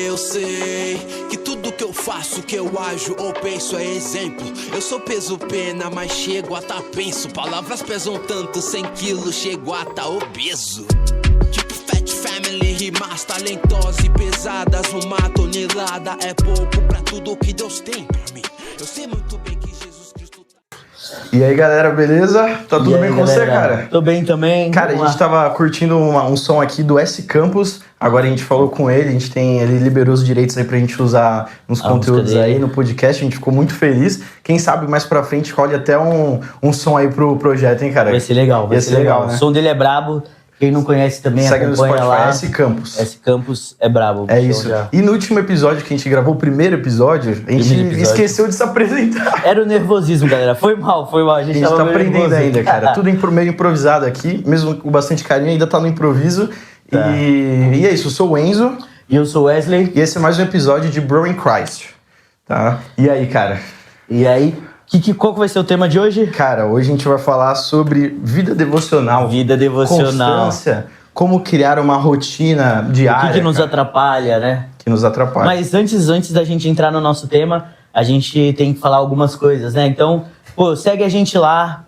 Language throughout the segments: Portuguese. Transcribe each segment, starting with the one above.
Eu sei que tudo que eu faço, que eu ajo ou penso é exemplo. Eu sou peso pena, mas chego a tá penso. Palavras pesam tanto, 100 quilos, chego a tá obeso. Tipo Fat Family, rimas talentosas e pesadas. Uma tonelada é pouco pra tudo que Deus tem pra mim. Eu sei muito bem que Jesus Cristo tá... E aí, galera, beleza? Tá tudo bem com você, cara? Tô bem também. Cara, a gente tava curtindo um som aqui do S Campus. Agora a gente falou com ele, ele liberou os direitos aí pra gente usar nos conteúdos aí no podcast. A gente ficou muito feliz. Quem sabe mais pra frente role até um som aí pro projeto, hein, cara? Vai ser legal, vai ser legal. Né? O som dele é brabo. Quem não conhece também, segue acompanha no Spotify, lá. S Campus. S Campus é brabo. É isso. Já. E no último episódio que a gente gravou, o primeiro episódio, a gente esqueceu de se apresentar. Era o nervosismo, galera. Foi mal. A gente tá aprendendo ainda, cara. Tudo meio improvisado aqui, mesmo com bastante carinho, ainda tá no improviso. Tá. E é isso, eu sou o Enzo. E eu sou o Wesley. E esse é mais um episódio de Bro in Christ. Tá? E aí, cara? E aí? Qual que vai ser o tema de hoje? Cara, hoje a gente vai falar sobre vida devocional. Vida devocional. Constância. Como criar uma rotina diária. O que nos atrapalha, né? Que nos atrapalha. Mas antes da gente entrar no nosso tema, a gente tem que falar algumas coisas, né? Então, segue a gente lá,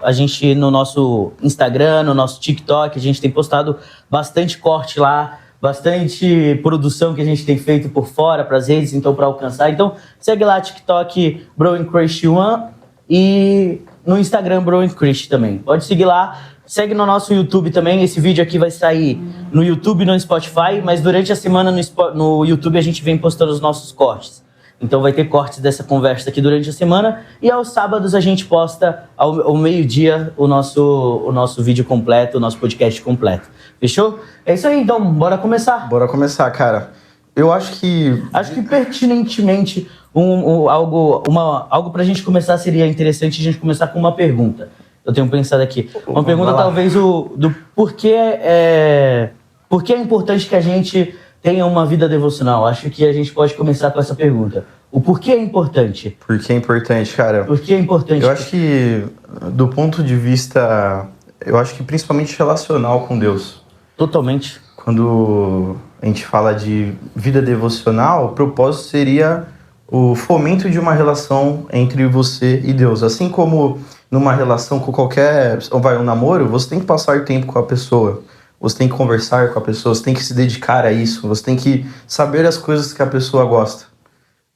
no nosso Instagram, no nosso TikTok, a gente tem postado bastante corte lá, bastante produção que a gente tem feito por fora para as redes, então, para alcançar. Então, segue lá, TikTok, Bro in Christ One, e no Instagram, Bro in Christ também. Pode seguir lá. Segue no nosso YouTube também. Esse vídeo aqui vai sair no YouTube e no Spotify, mas durante a semana no YouTube a gente vem postando os nossos cortes. Então vai ter cortes dessa conversa aqui durante a semana e aos sábados a gente posta ao meio-dia o nosso vídeo completo, o nosso podcast completo. Fechou? É isso aí, então bora começar. Bora começar, cara. Eu acho que pertinentemente algo pra gente começar seria interessante a gente começar com uma pergunta. Eu tenho pensado aqui. Uma pergunta talvez do porquê é importante que a gente tenha uma vida devocional. Acho que a gente pode começar com essa pergunta. O porquê é importante? Por que é importante, cara? Por que é importante? Eu acho que do ponto de vista, principalmente relacional com Deus. Totalmente. Quando a gente fala de vida devocional, o propósito seria o fomento de uma relação entre você e Deus. Assim como numa relação com um namoro, você tem que passar tempo com a pessoa, você tem que conversar com a pessoa, você tem que se dedicar a isso, você tem que saber as coisas que a pessoa gosta.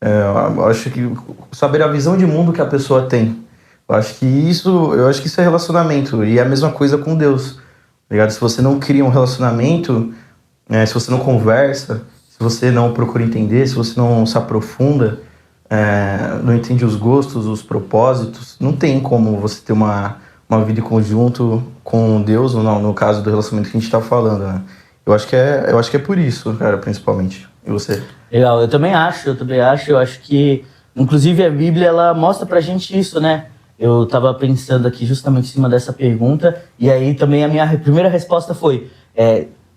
Eu acho que saber a visão de mundo que a pessoa tem. Eu acho que isso é relacionamento, e é a mesma coisa com Deus. Ligado? Se você não cria um relacionamento, se você não conversa, se você não procura entender, se você não se aprofunda, não entende os gostos, os propósitos, não tem como você ter uma vida em conjunto com Deus, no caso do relacionamento que a gente está falando, né? Eu acho que é por isso, cara, principalmente. E você? Legal, eu também acho. Eu acho que, inclusive, a Bíblia, ela mostra pra gente isso, né? Eu tava pensando aqui justamente em cima dessa pergunta, e aí também a minha primeira resposta foi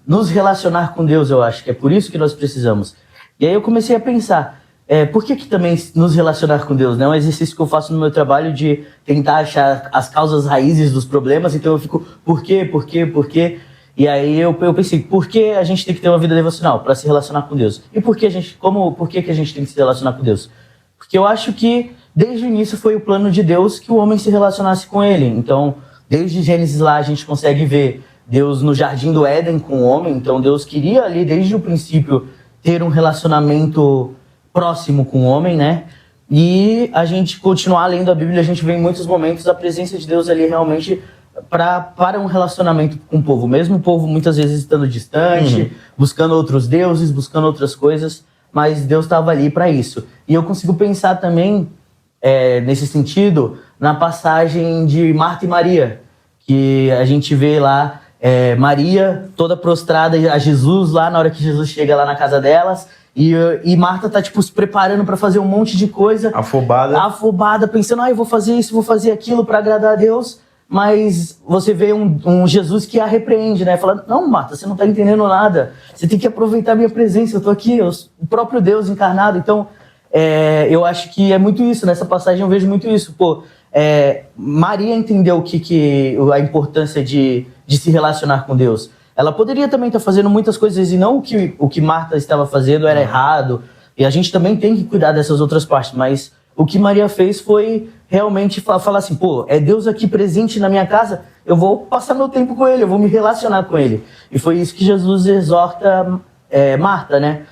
nos relacionar com Deus, eu acho que é por isso que nós precisamos. E aí eu comecei a pensar, por que também nos relacionar com Deus? É um exercício que eu faço no meu trabalho de tentar achar as causas raízes dos problemas, então eu fico, por quê? E aí eu pensei, por que a gente tem que ter uma vida devocional? Para se relacionar com Deus. E por que a gente tem que se relacionar com Deus? Porque eu acho que desde o início foi o plano de Deus que o homem se relacionasse com ele. Então, desde Gênesis lá a gente consegue ver Deus no jardim do Éden com o homem. Então Deus queria ali desde o princípio ter um relacionamento próximo com o homem, né? E a gente continuar lendo a Bíblia, a gente vê em muitos momentos a presença de Deus ali realmente para um relacionamento com o povo. Mesmo o povo muitas vezes estando distante, buscando outros deuses, buscando outras coisas, mas Deus estava ali para isso. E eu consigo pensar também, nesse sentido, na passagem de Marta e Maria, que a gente vê lá Maria toda prostrada a Jesus lá na hora que Jesus chega lá na casa delas, e Marta tá se preparando para fazer um monte de coisa, afobada, pensando, eu vou fazer isso, vou fazer aquilo para agradar a Deus, mas você vê um Jesus que a repreende, né? Falando, não, Marta, você não tá entendendo nada, você tem que aproveitar a minha presença, eu tô aqui, o próprio Deus encarnado. Então eu acho que é muito isso, nessa passagem eu vejo muito isso. Maria entendeu a importância de se relacionar com Deus. ela poderia também estar fazendo muitas coisas e não o que Marta estava fazendo era errado. E a gente também tem que cuidar dessas outras partes, mas o que Maria fez foi realmente falar assim, pô, é Deus aqui presente na minha casa, eu vou passar meu tempo com Ele, eu vou me relacionar com Ele. E foi isso que Jesus exorta Marta, né?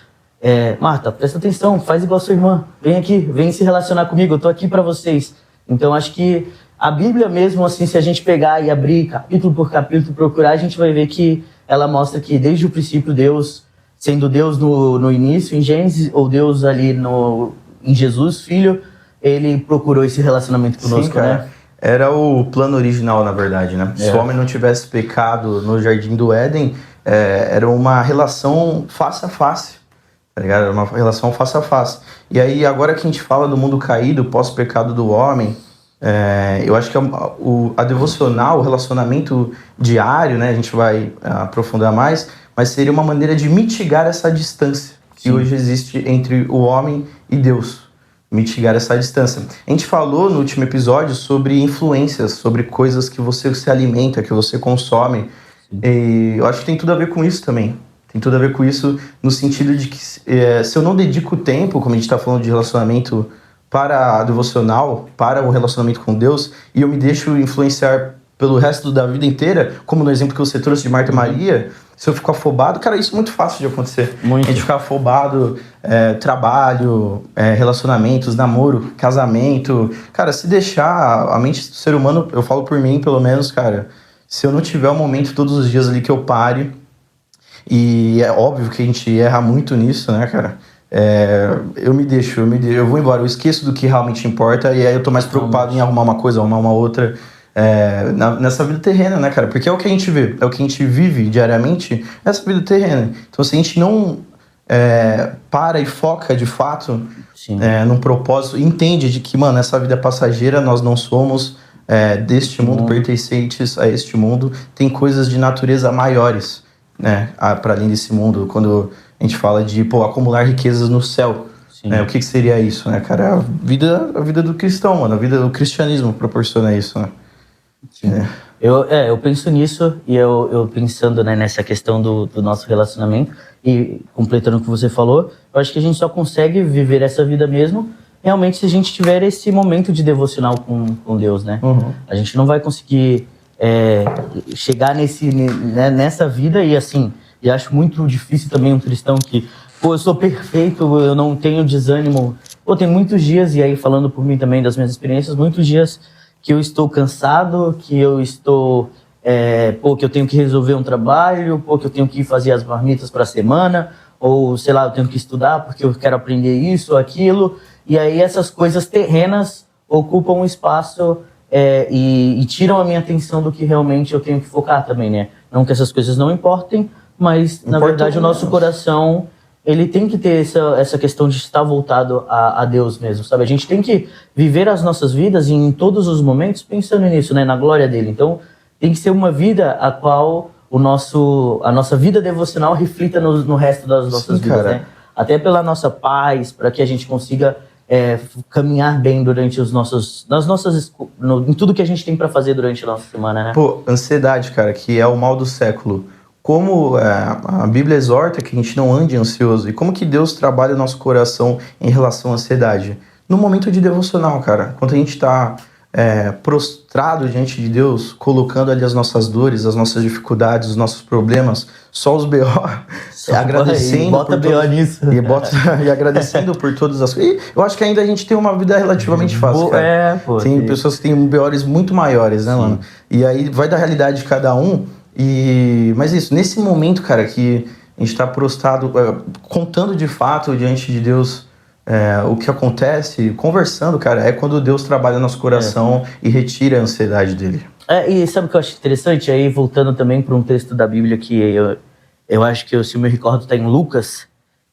Marta, presta atenção, faz igual a sua irmã, vem aqui, vem se relacionar comigo, eu tô aqui para vocês. Então acho que a Bíblia mesmo, assim, se a gente pegar e abrir capítulo por capítulo, procurar, a gente vai ver que ela mostra que desde o princípio Deus, sendo Deus no início, em Gênesis, ou Deus ali em Jesus, Filho, Ele procurou esse relacionamento conosco, Sim, cara. né? Era o plano original, na verdade, né? Se o homem não tivesse pecado no Jardim do Éden, era uma relação face a face, tá ligado? Era uma relação face a face. E aí, agora que a gente fala do mundo caído, pós-pecado do homem, eu acho que a devocional, o relacionamento diário, né? A gente vai aprofundar mais, mas seria uma maneira de mitigar essa distância que hoje existe entre o homem e Deus. Mitigar essa distância. A gente falou no último episódio sobre influências, sobre coisas que você se alimenta, que você consome. E eu acho que tem tudo a ver com isso também. Tem tudo a ver com isso no sentido de que se eu não dedico tempo, como a gente está falando de relacionamento para a devocional, para o relacionamento com Deus, e eu me deixo influenciar pelo resto da vida inteira, como no exemplo que você trouxe de Marta e Maria, se eu fico afobado, cara, isso é muito fácil de acontecer. Muito. A gente ficar afobado, trabalho, relacionamentos, namoro, casamento. Cara, se deixar a mente do ser humano, eu falo por mim, pelo menos, cara, se eu não tiver um momento todos os dias ali que eu pare, e é óbvio que a gente erra muito nisso, né, cara? Eu me deixo, eu vou embora, eu esqueço do que realmente importa, e aí eu tô mais preocupado em arrumar uma coisa, arrumar uma outra. Nessa vida terrena, né, cara? Porque é o que a gente vê, é o que a gente vive diariamente, essa vida terrena. Então, se a gente não para e foca de fato num propósito, entende de que, mano, essa vida é passageira, nós não somos deste mundo, pertencentes a este mundo, tem coisas de natureza maiores, né, para além desse mundo. Quando a gente fala de, acumular riquezas no céu, o que seria isso, né, cara? A vida do cristão, mano, a vida do cristianismo proporciona isso, né? Eu penso nisso e eu pensando, né, nessa questão do nosso relacionamento e completando o que você falou, eu acho que a gente só consegue viver essa vida mesmo realmente se a gente tiver esse momento de devocional com Deus, né? A gente não vai conseguir chegar nessa vida e assim, e acho muito difícil também um cristão que, eu sou perfeito, eu não tenho desânimo. Tem muitos dias, e aí falando por mim também das minhas experiências, muitos dias que eu estou cansado, que eu estou, que eu tenho que resolver um trabalho, que eu tenho que fazer as marmitas para a semana, ou sei lá, eu tenho que estudar porque eu quero aprender isso ou aquilo, e aí essas coisas terrenas ocupam um espaço e tiram a minha atenção do que realmente eu tenho que focar também, né? Não que essas coisas não importem, mas na verdade o nosso coração, ele tem que ter essa questão de estar voltado a Deus mesmo, sabe? A gente tem que viver as nossas vidas em todos os momentos pensando nisso, né? Na glória dele. Então, tem que ser uma vida a qual a nossa vida devocional reflita no resto das nossas vidas, né? Até pela nossa paz, para que a gente consiga caminhar bem durante em tudo que a gente tem para fazer durante a nossa semana, né? Ansiedade, cara, que é o mal do século. Como a Bíblia exorta que a gente não ande ansioso, e como que Deus trabalha o nosso coração em relação à ansiedade? No momento de devocional, cara, quando a gente está prostrado diante de Deus, colocando ali as nossas dores, as nossas dificuldades, os nossos problemas, só os B.O., agradecendo. Bota B.O. nisso. E agradecendo por todas as coisas. Eu acho que ainda a gente tem uma vida relativamente fácil, cara. Tem pessoas que têm B.O.s muito maiores, né, mano? E aí vai da realidade de cada um. Mas isso, nesse momento, cara, que a gente está prostrado, contando de fato diante de Deus o que acontece, conversando, cara, é quando Deus trabalha no nosso coração e retira a ansiedade dele. E sabe o que eu acho interessante? Aí, voltando também para um texto da Bíblia que eu acho que, se eu me recordo, está em Lucas,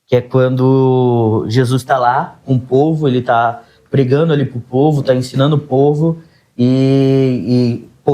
que é quando Jesus está lá com o povo, ele está pregando ali pro povo, está ensinando o povo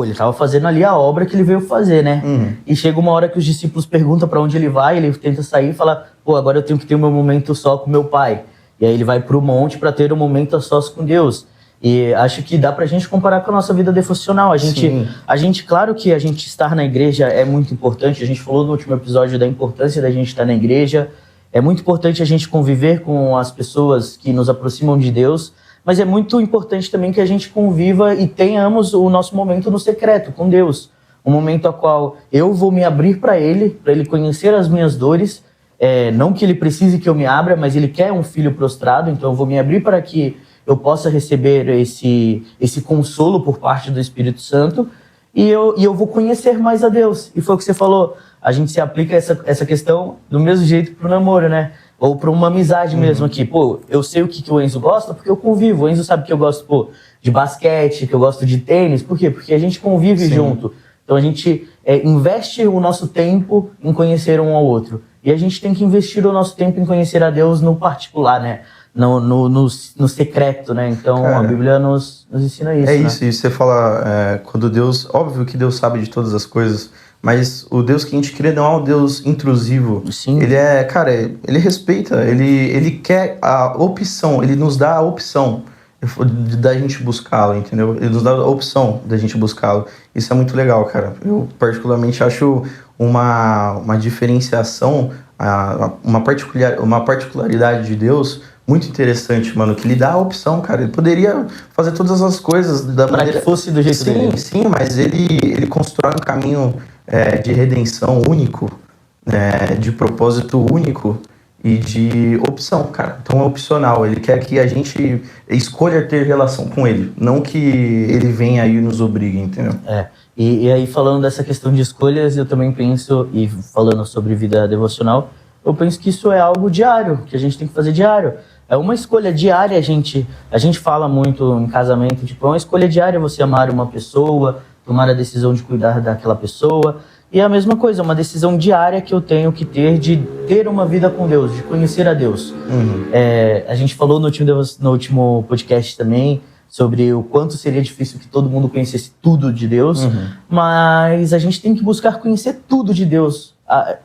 ele estava fazendo ali a obra que ele veio fazer, né? E chega uma hora que os discípulos perguntam para onde ele vai, ele tenta sair e fala, agora eu tenho que ter o meu momento só com meu pai. E aí ele vai pro monte para ter um momento a sós com Deus. E acho que dá pra gente comparar com a nossa vida devocional. A gente, claro que a gente estar na igreja é muito importante. A gente falou no último episódio da importância da gente estar na igreja. É muito importante a gente conviver com as pessoas que nos aproximam de Deus. Mas é muito importante também que a gente conviva e tenhamos o nosso momento no secreto com Deus. Um momento ao qual eu vou me abrir para Ele conhecer as minhas dores. Não que Ele precise que eu me abra, mas Ele quer um filho prostrado. Então eu vou me abrir para que eu possa receber esse consolo por parte do Espírito Santo e eu vou conhecer mais a Deus. E foi o que você falou, a gente se aplica essa questão do mesmo jeito pro namoro, né? Ou para uma amizade mesmo aqui. Pô, eu sei o que o Enzo gosta porque eu convivo. O Enzo sabe que eu gosto, de basquete, que eu gosto de tênis. Por quê? Porque a gente convive junto. Então a gente investe o nosso tempo em conhecer um ao outro. E a gente tem que investir o nosso tempo em conhecer a Deus no particular, né? No secreto, né? Então, cara, a Bíblia nos ensina isso, né? Isso, e você fala, quando Deus... Óbvio que Deus sabe de todas as coisas, mas o Deus que a gente crê não é um Deus intrusivo. Sim. Ele respeita, ele quer a opção, ele nos dá a opção da gente buscá-lo, entendeu? Ele nos dá a opção da gente buscá-lo. Isso é muito legal, cara. Eu particularmente acho uma diferenciação, uma particularidade de Deus muito interessante, mano, que lhe dá a opção, cara. Ele poderia fazer todas as coisas da maneira que fosse do jeito dele. Sim, mas ele constrói um caminho de redenção único, de propósito único e de opção, cara. Então é opcional. Ele quer que a gente escolha ter relação com ele, não que ele venha aí e nos obrigue, entendeu? E aí, falando dessa questão de escolhas, eu também penso, e falando sobre vida devocional, eu penso que isso é algo diário, que a gente tem que fazer diário. É uma escolha diária, a gente fala muito em casamento, tipo, é uma escolha diária você amar uma pessoa, tomar a decisão de cuidar daquela pessoa. E é a mesma coisa, é uma decisão diária que eu tenho que ter de ter uma vida com Deus, de conhecer a Deus. A gente falou no último podcast também sobre o quanto seria difícil que todo mundo conhecesse tudo de Deus, mas a gente tem que buscar conhecer tudo de Deus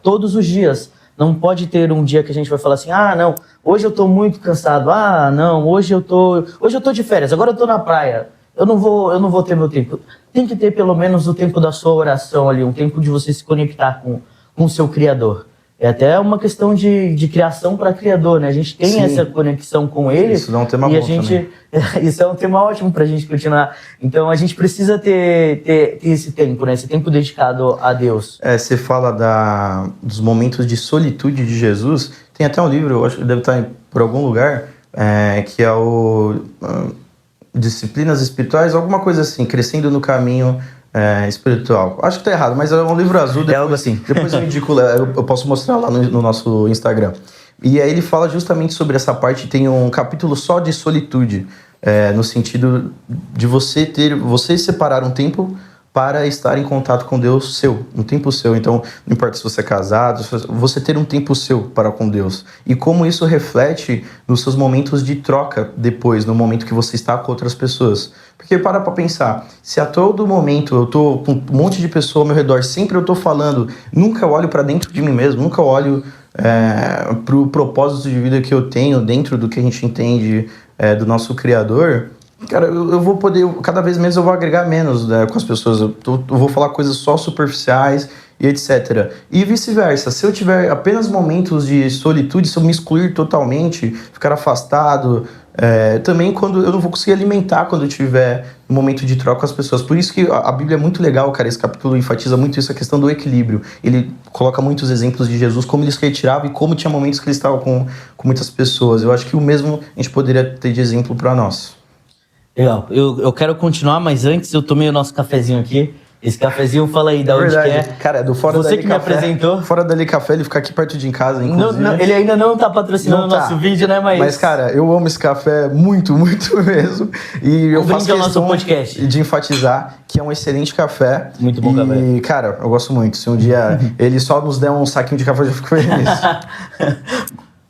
todos os dias. Não pode ter um dia que a gente vai falar assim, não, hoje eu tô muito cansado, não, hoje eu tô de férias, agora eu tô na praia, eu não vou ter meu tempo. Tem que ter pelo menos o tempo da sua oração ali, um tempo de você se conectar com o seu Criador. É até uma questão de criação para criador, né? A gente tem essa conexão com ele. Isso dá um tema bom também. Isso é um tema ótimo para a gente continuar. Então a gente precisa ter esse tempo, né? Esse tempo dedicado a Deus. Você fala dos momentos de solitude de Jesus. Tem até um livro, eu acho que deve estar por algum lugar, que é o Disciplinas Espirituais, alguma coisa assim, Crescendo no Caminho Espiritual. Acho que tá errado, mas é um livro azul. Depois, algo assim. Depois eu indico, eu posso mostrar lá no nosso Instagram. E aí ele fala justamente sobre essa parte, tem um capítulo só de solitude, no sentido de você separar um tempo para estar em contato com Deus um tempo seu. Então, não importa se você é casado, você ter um tempo seu para com Deus. E como isso reflete nos seus momentos de troca depois, no momento que você está com outras pessoas. Porque para pensar, se a todo momento eu tô com um monte de pessoa ao meu redor, sempre eu tô falando, nunca olho para dentro de mim mesmo, nunca olho pro propósito de vida que eu tenho dentro do que a gente entende do nosso Criador, cara, eu vou poder, cada vez menos eu vou agregar menos com as pessoas, eu vou falar coisas só superficiais e etc. E vice-versa, se eu tiver apenas momentos de solitude, se eu me excluir totalmente, ficar afastado, também quando eu não vou conseguir alimentar quando eu tiver um momento de troca com as pessoas. Por isso que a Bíblia é muito legal, cara, esse capítulo enfatiza muito isso, a questão do equilíbrio. Ele coloca muitos exemplos de Jesus, como ele se retirava e como tinha momentos que ele estava com muitas pessoas. Eu acho que o mesmo a gente poderia ter de exemplo para nós. Legal, eu quero continuar, mas antes eu tomei o nosso cafezinho aqui. Esse cafezinho, fala aí, da onde que é. Cara, do Fora Você Dali que Café. me apresentou. Fora Dali Café, ele fica aqui perto de casa, inclusive. Não, ele ainda não tá patrocinando o nosso vídeo, né, Mas, cara, eu amo esse café muito, muito mesmo. E eu faço questão de enfatizar que é um excelente café. Muito bom café. E, cara, eu gosto muito. Se um dia ele só nos der um saquinho de café, eu já fico feliz.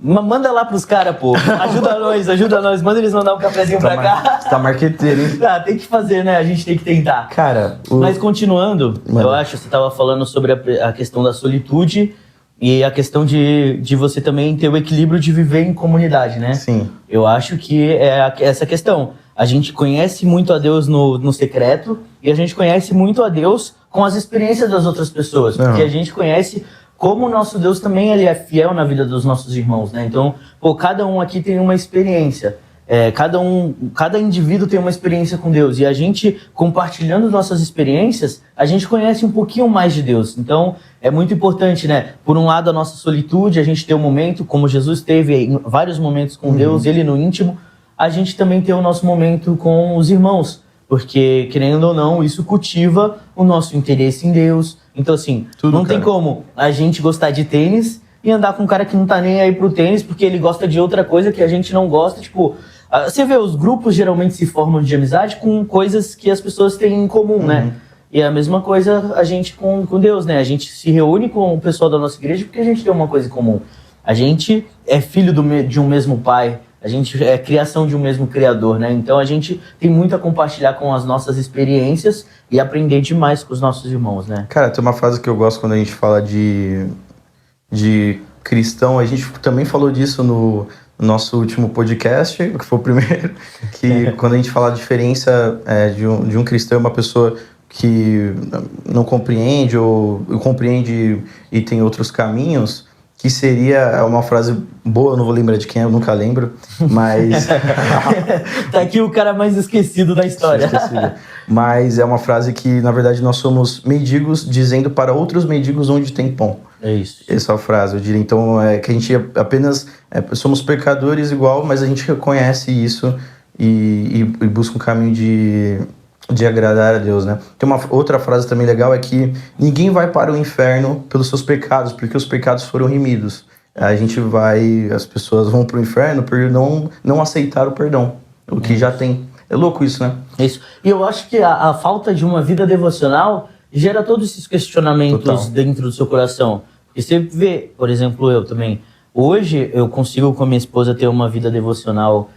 Manda lá pros caras, pô. Ajuda nós. Manda eles mandar um cafezinho pra cá. Tá marqueteiro, hein? Tem que fazer, né? A gente tem que tentar. Cara, Mas continuando, eu acho que você tava falando sobre a questão da solitude e a questão de você também ter o equilíbrio de viver em comunidade, né? Sim. Eu acho que é essa questão. A gente conhece muito a Deus no secreto e a gente conhece muito a Deus com as experiências das outras pessoas. Porque a gente conhece como o nosso Deus também ele é fiel na vida dos nossos irmãos, né? Então, cada um aqui tem uma experiência. Cada indivíduo tem uma experiência com Deus. E a gente, compartilhando nossas experiências, a gente conhece um pouquinho mais de Deus. Então, é muito importante, né? Por um lado, a nossa solitude, a gente ter um momento, como Jesus teve em vários momentos com Deus, ele no íntimo, a gente também ter o nosso momento com os irmãos. Porque, querendo ou não, isso cultiva o nosso interesse em Deus. Então, assim, não tem como a gente gostar de tênis e andar com um cara que não tá nem aí pro tênis porque ele gosta de outra coisa que a gente não gosta, tipo... Você vê, os grupos geralmente se formam de amizade com coisas que as pessoas têm em comum, né? E é a mesma coisa a gente com Deus, né? A gente se reúne com o pessoal da nossa igreja porque a gente tem uma coisa em comum. A gente é filho de um mesmo pai, a gente é criação de um mesmo criador, né? Então a gente tem muito a compartilhar com as nossas experiências e aprender demais com os nossos irmãos, né? Cara, tem uma frase que eu gosto quando a gente fala de cristão, a gente também falou disso no nosso último podcast, que foi o primeiro, que quando a gente fala a diferença de um cristão, uma pessoa que não compreende ou compreende e tem outros caminhos, que seria uma frase boa, eu não vou lembrar de quem, eu nunca lembro, mas... Tá aqui o cara mais esquecido da história. Mas é uma frase que, na verdade, nós somos mendigos dizendo para outros mendigos onde tem pão. É isso. Essa é a frase, eu diria. Então, é que a gente apenas somos pecadores igual, mas a gente reconhece isso e busca um caminho de agradar a Deus, né? Tem uma outra frase também legal, é que ninguém vai para o inferno pelos seus pecados, porque os pecados foram remidos. As pessoas vão para o inferno por não aceitar o perdão, o que já tem. É louco isso, né? Isso. E eu acho que a falta de uma vida devocional gera todos esses questionamentos dentro do seu coração. Porque você vê, por exemplo, eu também. Hoje eu consigo com a minha esposa ter uma vida devocional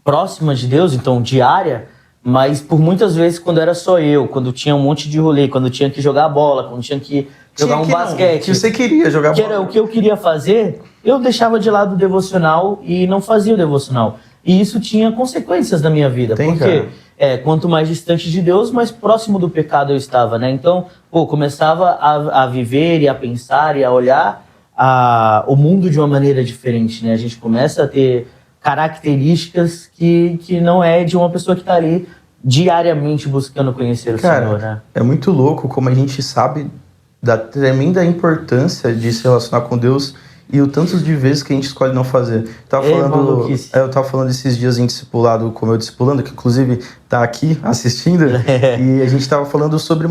próxima de Deus, então diária, mas por muitas vezes quando era só eu, quando tinha um monte de rolê, quando tinha que jogar bola, quando tinha que jogar um basquete. Que você queria jogar bola. Que era o que eu queria fazer, eu deixava de lado o devocional e não fazia o devocional. E isso tinha consequências na minha vida. Porque quanto mais distante de Deus, mais próximo do pecado eu estava, né? Então, começava a viver e a pensar e a olhar o mundo de uma maneira diferente, né? A gente começa a ter características que não é de uma pessoa que está ali diariamente buscando conhecer o Senhor, né? É muito louco como a gente sabe da tremenda importância de se relacionar com Deus e o tanto de vezes que a gente escolhe não fazer. Eu tava falando esses dias em discipulado com o meu discipulando, que inclusive tá aqui assistindo, e a gente tava falando sobre,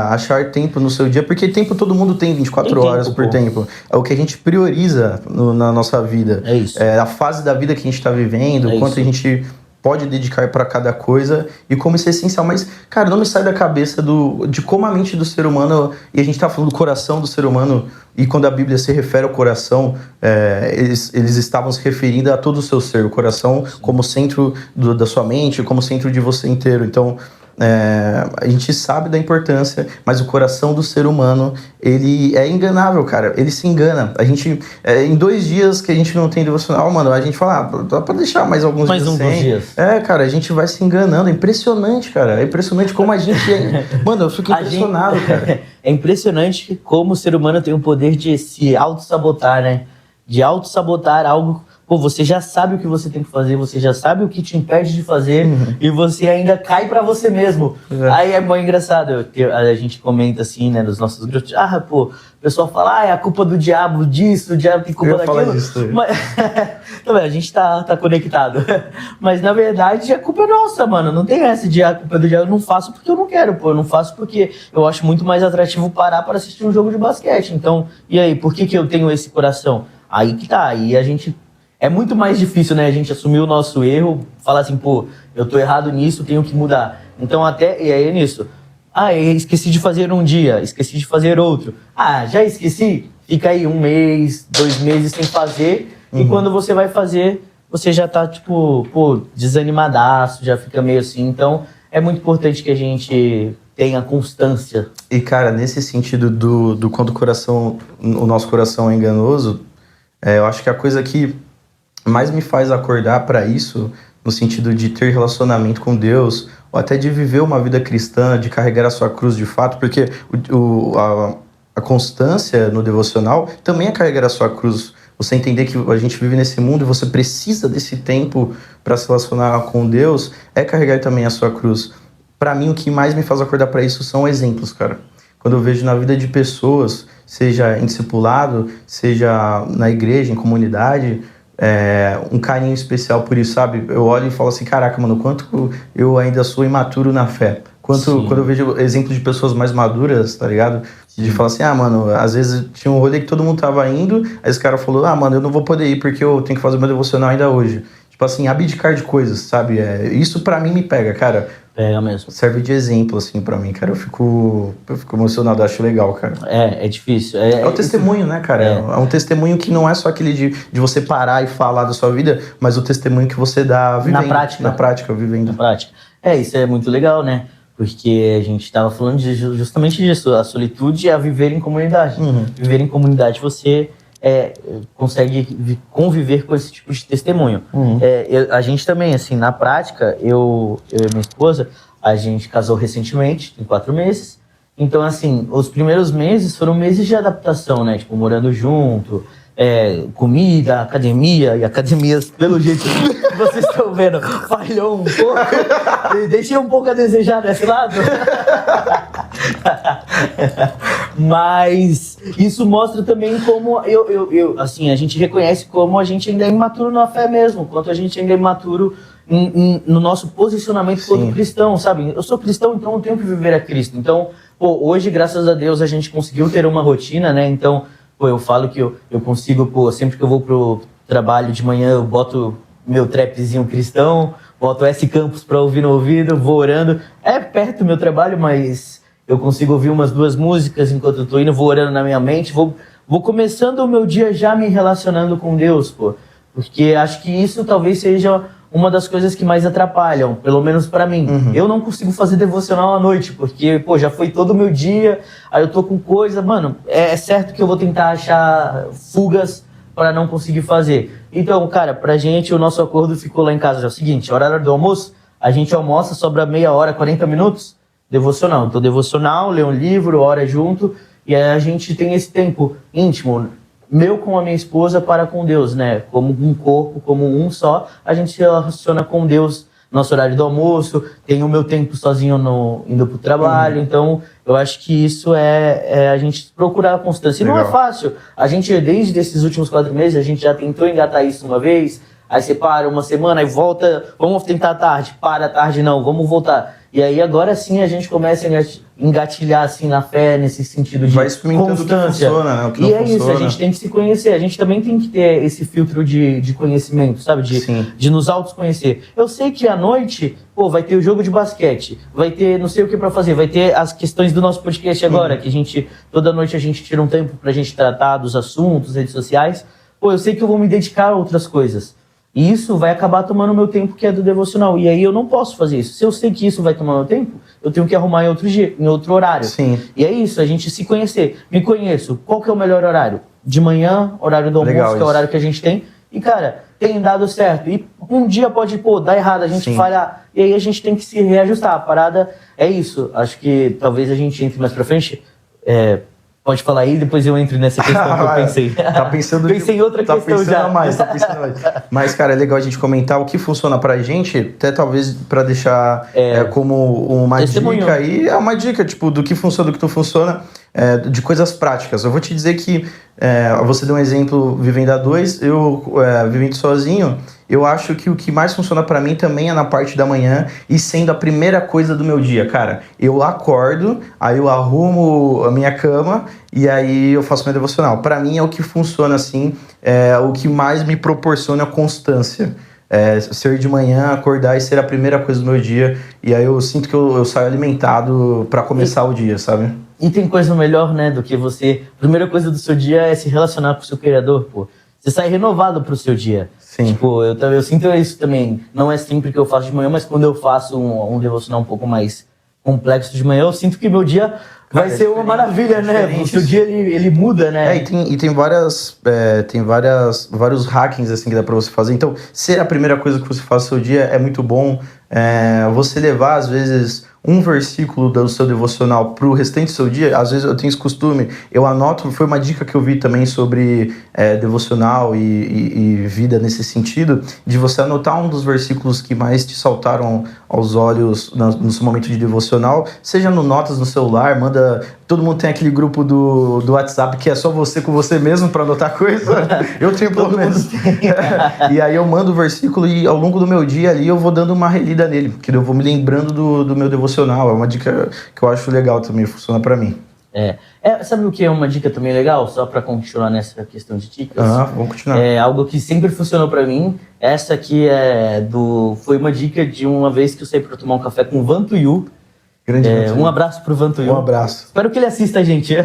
achar tempo no seu dia, porque tempo todo mundo tem 24 horas por tempo. É o que a gente prioriza na nossa vida. É isso. É a fase da vida que a gente tá vivendo, quanto a gente pode dedicar para cada coisa e como isso é essencial. Mas, cara, não me sai da cabeça de como a mente do ser humano, e a gente tá falando do coração do ser humano, e quando a Bíblia se refere ao coração, eles estavam se referindo a todo o seu ser, o coração como centro da sua mente, como centro de você inteiro. Então, a gente sabe da importância, mas o coração do ser humano, ele é enganável, cara. Ele se engana. A gente, em 2 dias que a gente não tem devocional, mano, a gente fala, dá pra deixar mais alguns dias sem. Dias. Cara, a gente vai se enganando. É impressionante, cara. É impressionante como a gente... Mano, eu fico impressionado, cara. É impressionante como o ser humano tem o poder de se auto-sabotar, né? De auto-sabotar algo... você já sabe o que você tem que fazer, você já sabe o que te impede de fazer, e você ainda cai pra você mesmo. Aí é muito engraçado, a gente comenta assim, né, nos nossos grupos, o pessoal fala, é a culpa do diabo disso, o diabo tem culpa daquilo. Mas, também, a gente tá conectado. Mas na verdade a culpa é nossa, mano, não tem essa de a culpa do diabo, eu não faço porque eu não quero, eu não faço porque eu acho muito mais atrativo parar para assistir um jogo de basquete. Então, e aí, por que eu tenho esse coração? Aí que tá, aí a gente... É muito mais difícil, né, a gente assumir o nosso erro, falar assim, eu tô errado nisso, tenho que mudar. Então e aí é nisso. Eu esqueci de fazer um dia, esqueci de fazer outro. Já esqueci? Fica aí 1 mês, 2 meses sem fazer, e quando você vai fazer, você já tá, desanimadaço, já fica meio assim. Então, é muito importante que a gente tenha constância. E, cara, nesse sentido do quando o nosso coração é enganoso, eu acho que a coisa que mais me faz acordar para isso no sentido de ter relacionamento com Deus, ou até de viver uma vida cristã, de carregar a sua cruz de fato, porque a constância no devocional também é carregar a sua cruz. Você entender que a gente vive nesse mundo e você precisa desse tempo para se relacionar com Deus, é carregar também a sua cruz. Para mim, o que mais me faz acordar para isso são exemplos, cara. Quando eu vejo na vida de pessoas, seja em discipulado, seja na igreja, em comunidade, um carinho especial por isso, sabe? Eu olho e falo assim, caraca, mano, quanto eu ainda sou imaturo na fé. Quando eu vejo exemplos de pessoas mais maduras, tá ligado? De falar assim, mano, às vezes tinha um rolê que todo mundo tava indo, aí esse cara falou, mano, eu não vou poder ir porque eu tenho que fazer meu devocional ainda hoje. Tipo assim, abdicar de coisas, sabe? Isso pra mim me pega, cara. Pega mesmo. Serve de exemplo, assim, pra mim, cara. Eu fico emocionado, acho legal, cara. É difícil. É o testemunho, né, cara? É um testemunho que não é só aquele de você parar e falar da sua vida, mas o testemunho que você dá vivendo. Na prática, vivendo. Na prática. Isso é muito legal, né? Porque a gente estava falando justamente disso, a solitude é a viver em comunidade. Viver em comunidade, você consegue conviver com esse tipo de testemunho. A gente também, assim, na prática, eu e minha esposa, a gente casou recentemente, tem 4 meses. Então, assim, os primeiros meses foram meses de adaptação, né? Tipo, morando junto, comida, academia, e academias, pelo jeito que vocês estão vendo, falhou um pouco. Deixei um pouco a desejar desse lado. Mas isso mostra também como assim, a gente reconhece como a gente ainda é imaturo na fé mesmo, quanto a gente ainda é imaturo no nosso posicionamento como cristão, sabe? Eu sou cristão, então eu tenho que viver a Cristo. Então, hoje, graças a Deus, a gente conseguiu ter uma rotina, né? Então, eu falo que eu consigo, sempre que eu vou pro trabalho de manhã, eu boto meu trapzinho cristão, boto S Campos pra ouvir no ouvido, vou orando. É perto do meu trabalho, mas eu consigo ouvir umas 2 músicas enquanto eu tô indo, vou orando na minha mente, vou começando o meu dia já me relacionando com Deus, porque acho que isso talvez seja uma das coisas que mais atrapalham, pelo menos pra mim. Eu não consigo fazer devocional à noite, porque, já foi todo o meu dia, aí eu tô com coisa, mano, é certo que eu vou tentar achar fugas para não conseguir fazer. Então, cara, pra gente, o nosso acordo ficou lá em casa, é o seguinte, horário do almoço, a gente almoça, sobra meia hora, 40 minutos, devocional. Então, devocional, lê um livro, ora junto, e aí a gente tem esse tempo íntimo, meu com a minha esposa para com Deus, né? Como um corpo, como um só, a gente se relaciona com Deus. Nosso horário do almoço, tem o meu tempo sozinho indo pro trabalho, então eu acho que isso é a gente procurar a constância. E não é fácil. A gente, desde esses últimos 4 meses, a gente já tentou engatar isso uma vez, aí você para uma semana, aí volta, vamos tentar à tarde, para à tarde não, vamos voltar. E aí agora sim a gente começa a engatilhar assim na fé, nesse sentido de constância. O que funciona, né? O que não funciona. Isso, a gente tem que se conhecer, a gente também tem que ter esse filtro de conhecimento, sabe? De nos autoconhecer. Eu sei que à noite, vai ter o jogo de basquete, vai ter não sei o que pra fazer, vai ter as questões do nosso podcast agora, que toda noite a gente tira um tempo pra gente tratar dos assuntos, redes sociais. Eu sei que eu vou me dedicar a outras coisas. E isso vai acabar tomando meu tempo, que é do devocional. E aí eu não posso fazer isso. Se eu sei que isso vai tomar meu tempo, eu tenho que arrumar em outro dia, em outro horário. Sim. E é isso, a gente se conhecer. Me conheço. Qual que é o melhor horário? De manhã, horário do almoço, que é o horário que a gente tem. E, cara, tem dado certo. E um dia pode, dar errado, a gente falhar. E aí a gente tem que se reajustar. A parada é isso. Acho que talvez a gente entre mais pra frente. Pode falar aí, depois eu entro nessa questão que eu pensei. Pensei em outra questão já. Mas, cara, é legal a gente comentar o que funciona pra gente, até talvez pra deixar como uma dica aí. É uma dica, tipo, do que funciona, do que não funciona, de coisas práticas. Eu vou te dizer que, você deu um exemplo vivendo a 2, eu vivendo sozinho, eu acho que o que mais funciona pra mim também é na parte da manhã e sendo a primeira coisa do meu dia, cara. Eu acordo, aí eu arrumo a minha cama e aí eu faço meu devocional. Pra mim é o que funciona assim, o que mais me proporciona constância. Ser de manhã, acordar e ser a primeira coisa do meu dia. E aí eu sinto que eu saio alimentado pra começar o dia, sabe? E tem coisa melhor, né, do que você... A primeira coisa do seu dia é se relacionar com o seu Criador, Você sai renovado pro seu dia. Sim. Tipo, eu sinto isso também. Não é sempre que eu faço de manhã, mas quando eu faço um devocional um pouco mais complexo de manhã, eu sinto que meu dia vai ser uma maravilha, né? O seu dia ele muda, né? E tem vários hackings assim que dá pra você fazer. Então, ser a primeira coisa que você faz no seu dia é muito bom. Você levar, às vezes, um versículo do seu devocional pro restante do seu dia. Às vezes eu tenho esse costume, eu anoto, foi uma dica que eu vi também sobre devocional e vida nesse sentido, de você anotar um dos versículos que mais te saltaram aos olhos no seu momento de devocional, seja no Notas no celular, manda... Todo mundo tem aquele grupo do WhatsApp que é só você com você mesmo para anotar coisa. Eu tenho pelo menos. E aí eu mando o versículo e ao longo do meu dia ali eu vou dando uma relida nele, que eu vou me lembrando do meu devocional. É uma dica que eu acho legal também, funciona para mim. Sabe o que é uma dica também legal? Só para continuar nessa questão de dicas. Vamos continuar. É algo que sempre funcionou para mim. Essa aqui foi uma dica de uma vez que eu saí para tomar um café com o Vantuyu. Um abraço pro Vantuyu. Um abraço. Espero que ele assista a gente.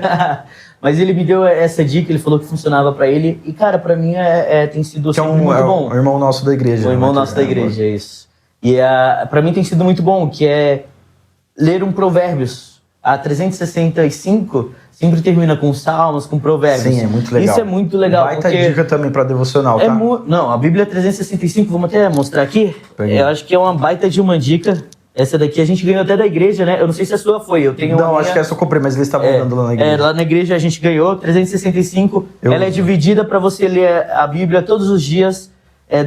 Mas ele me deu essa dica, ele falou que funcionava pra ele. E, cara, pra mim tem sido que muito bom. O irmão nosso da igreja. O irmão nosso da igreja, isso. E pra mim tem sido muito bom, que é ler um Provérbios. A 365 sempre termina com Salmos, com Provérbios. Sim, é muito legal. Isso é muito legal. Baita dica também pra devocional, tá? Não, a Bíblia 365, vamos até mostrar aqui. Peguei. Eu acho que é uma baita de uma dica. Essa daqui a gente ganhou até da igreja, né? Eu não sei se a sua foi. Eu tenho acho que essa eu comprei, mas eles estavam dando lá na igreja. Lá na igreja a gente ganhou, 365. Ela é dividida para você ler a Bíblia todos os dias,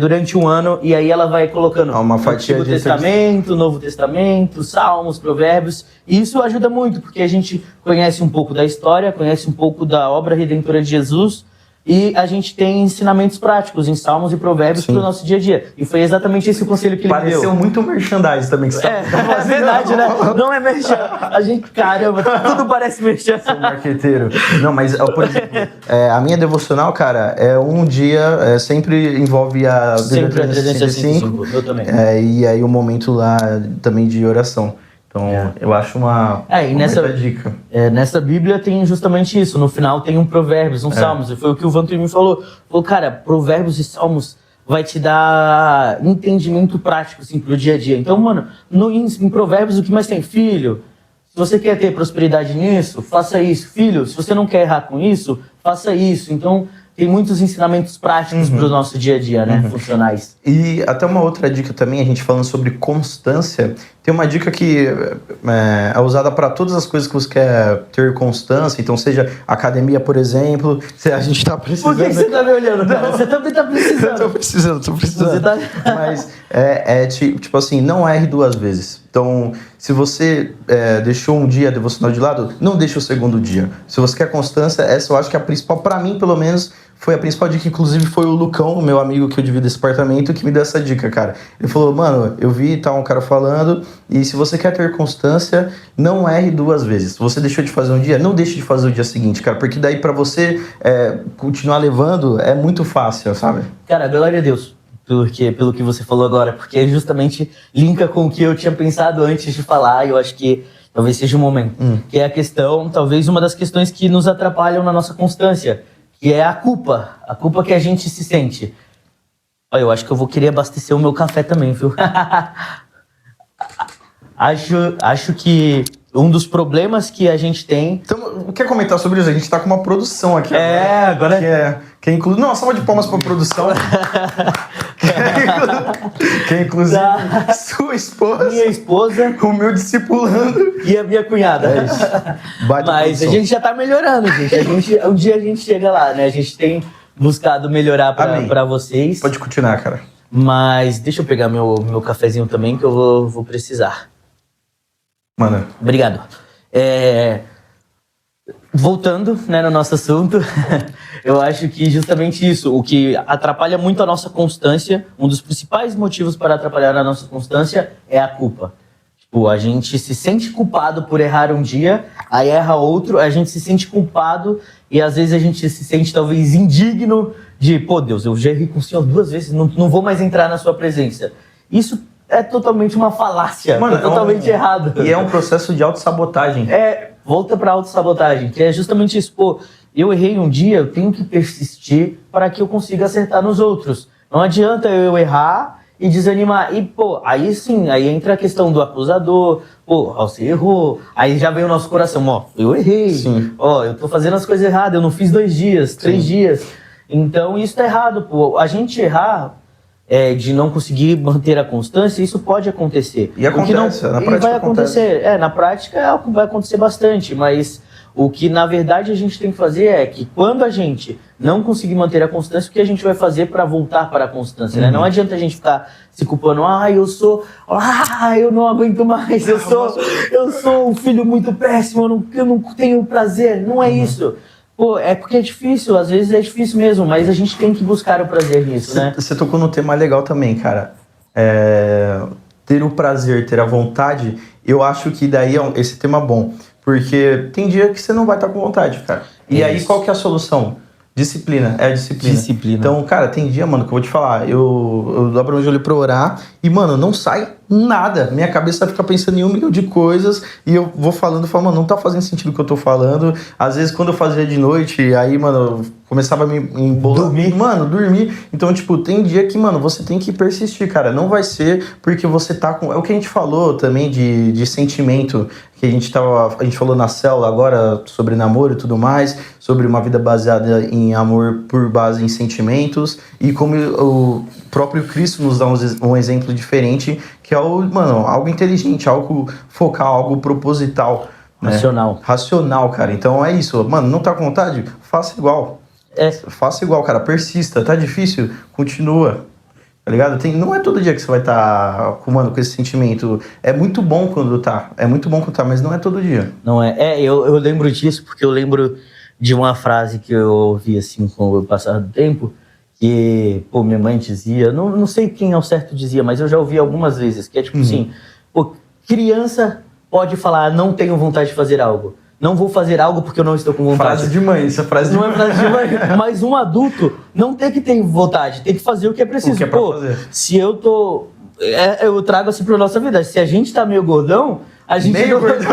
durante um ano. E aí ela vai colocando uma fatia Antigo Testamento, Novo Testamento, Salmos, Provérbios. E isso ajuda muito, porque a gente conhece um pouco da história, conhece um pouco da obra redentora de Jesus. E a gente tem ensinamentos práticos em Salmos e Provérbios para o nosso dia a dia. E foi exatamente esse o conselho que ele me deu. Pareceu muito merchandising também que você tá fazendo. É verdade, né? Não é merchan. A gente, caramba, tudo parece merchan. Sou marqueteiro. Não, mas, por exemplo, a minha devocional, cara, um dia, sempre envolve a Bíblia 365. Eu também. E aí o momento lá também de oração. Então, eu acho uma dica. Nessa Bíblia tem justamente isso. No final tem um Provérbios, um Salmos. E foi o que o Vantuyu me falou. Falou, cara, Provérbios e Salmos vai te dar entendimento prático, assim, pro dia a dia. Então, mano, em Provérbios o que mais tem? Filho, se você quer ter prosperidade nisso, faça isso. Filho, se você não quer errar com isso, faça isso. Então... Tem muitos ensinamentos práticos para o nosso dia a dia, né? Funcionais. E até uma outra dica também, a gente falando sobre constância, tem uma dica que é usada para todas as coisas que você quer ter constância. Então, seja academia, por exemplo, a gente está precisando... Por que você tá me olhando, cara? Você também tá precisando. Eu tô precisando. Você tá... Mas tipo assim, não erre 2 vezes. Então, se você deixou um dia devocional de lado, não deixe o segundo dia. Se você quer constância, essa eu acho que é a principal, para mim, pelo menos, foi a principal dica. Inclusive, foi o Lucão, meu amigo que eu divido esse apartamento, que me deu essa dica, cara. Ele falou, mano, eu vi um cara falando, e se você quer ter constância, não erre 2 vezes. Se você deixou de fazer um dia, não deixe de fazer o dia seguinte, cara, porque daí pra você continuar levando é muito fácil, sabe? Cara, glória a Deus. Pelo que você falou agora, porque justamente linka com o que eu tinha pensado antes de falar, e eu acho que talvez seja o momento. Que é a questão, talvez uma das questões que nos atrapalham na nossa constância, que é a culpa que a gente se sente. Olha, eu acho que eu vou querer abastecer o meu café também, viu? Acho que um dos problemas que a gente tem... Então, quer comentar sobre isso? A gente tá com uma produção aqui agora. Que inclui... Não, salva de palmas pra produção. que inclusive sua esposa. Minha esposa. O meu discipulando. E a minha cunhada. É isso. Mas a gente já tá melhorando, gente. Um dia a gente chega lá, né? A gente tem buscado melhorar pra vocês. Pode continuar, cara. Mas deixa eu pegar meu cafezinho também, que eu vou precisar. Mano. Obrigado. Voltando, né, no nosso assunto, eu acho que justamente isso, o que atrapalha muito a nossa constância, um dos principais motivos para atrapalhar a nossa constância é a culpa. Tipo, a gente se sente culpado por errar um dia, aí erra outro, a gente se sente culpado e às vezes a gente se sente talvez indigno de, pô, Deus, eu já errei com o Senhor 2 vezes, não vou mais entrar na sua presença. Isso é totalmente uma falácia, mano, totalmente errado. E é um processo de autossabotagem. Volta pra autossabotagem, que é justamente isso. Pô, eu errei um dia, eu tenho que persistir para que eu consiga acertar nos outros. Não adianta eu errar e desanimar. E, pô, aí sim, aí entra a questão do acusador. Pô, você errou. Aí já vem o nosso coração, ó, eu errei. Sim. Ó, eu tô fazendo as coisas erradas, eu não fiz 2 dias, 3 dias. Então isso tá errado, pô. A gente errar, de não conseguir manter a constância, isso pode acontecer. E acontece, na prática vai acontece. acontecer. Na prática vai acontecer bastante, mas o que na verdade a gente tem que fazer é que quando a gente não conseguir manter a constância, o que a gente vai fazer para voltar para a constância, né? Não adianta a gente ficar se culpando, eu não aguento mais, eu sou um filho muito péssimo, eu não tenho prazer. Não é isso. Pô, é porque é difícil, às vezes é difícil mesmo, mas a gente tem que buscar o prazer nisso, né? Você tocou no tema legal também, cara. Ter o prazer, ter a vontade, eu acho que daí esse tema é bom. Porque tem dia que você não vai estar com vontade, cara. E aí, qual que é a solução? Disciplina, é a disciplina. Então, cara, tem dia, mano, que eu vou te falar, eu dobro o olho pra orar e, mano, não sai nada. Minha cabeça fica pensando em 1 milhão de coisas e eu vou falando, mano, não tá fazendo sentido o que eu tô falando. Às vezes, quando eu fazia de noite, aí, mano, eu começava a me embolar. Dormir. Então, tipo, tem dia que, mano, você tem que persistir, cara. Não vai ser porque você tá com... É o que a gente falou também de sentimento, que a gente falou na célula agora sobre namoro e tudo mais, sobre uma vida baseada em amor por base em sentimentos, e como o próprio Cristo nos dá um exemplo diferente, que é algo inteligente, algo focal, algo proposital. Né? Racional, cara. Então é isso. Mano, não tá com vontade? Faça igual. Faça igual, cara. Persista. Tá difícil? Continua. Tá ligado? Não é todo dia que você vai estar com esse sentimento. É muito bom quando tá. Mas não é todo dia. Não é. Eu lembro disso porque eu lembro de uma frase que eu ouvi assim com o passar do tempo, que, pô, minha mãe dizia, não sei quem ao certo dizia, mas eu já ouvi algumas vezes, que é tipo assim, pô, criança pode falar, não tenho vontade de fazer algo. Não vou fazer algo porque eu não estou com vontade. Frase de mãe, essa frase de mãe. Não é frase de mãe, mas um adulto não tem que ter vontade, tem que fazer o que é preciso. O que é pra fazer. Se eu tô... eu trago assim pra nossa vida, se a gente tá meio gordão, a gente meio gordão?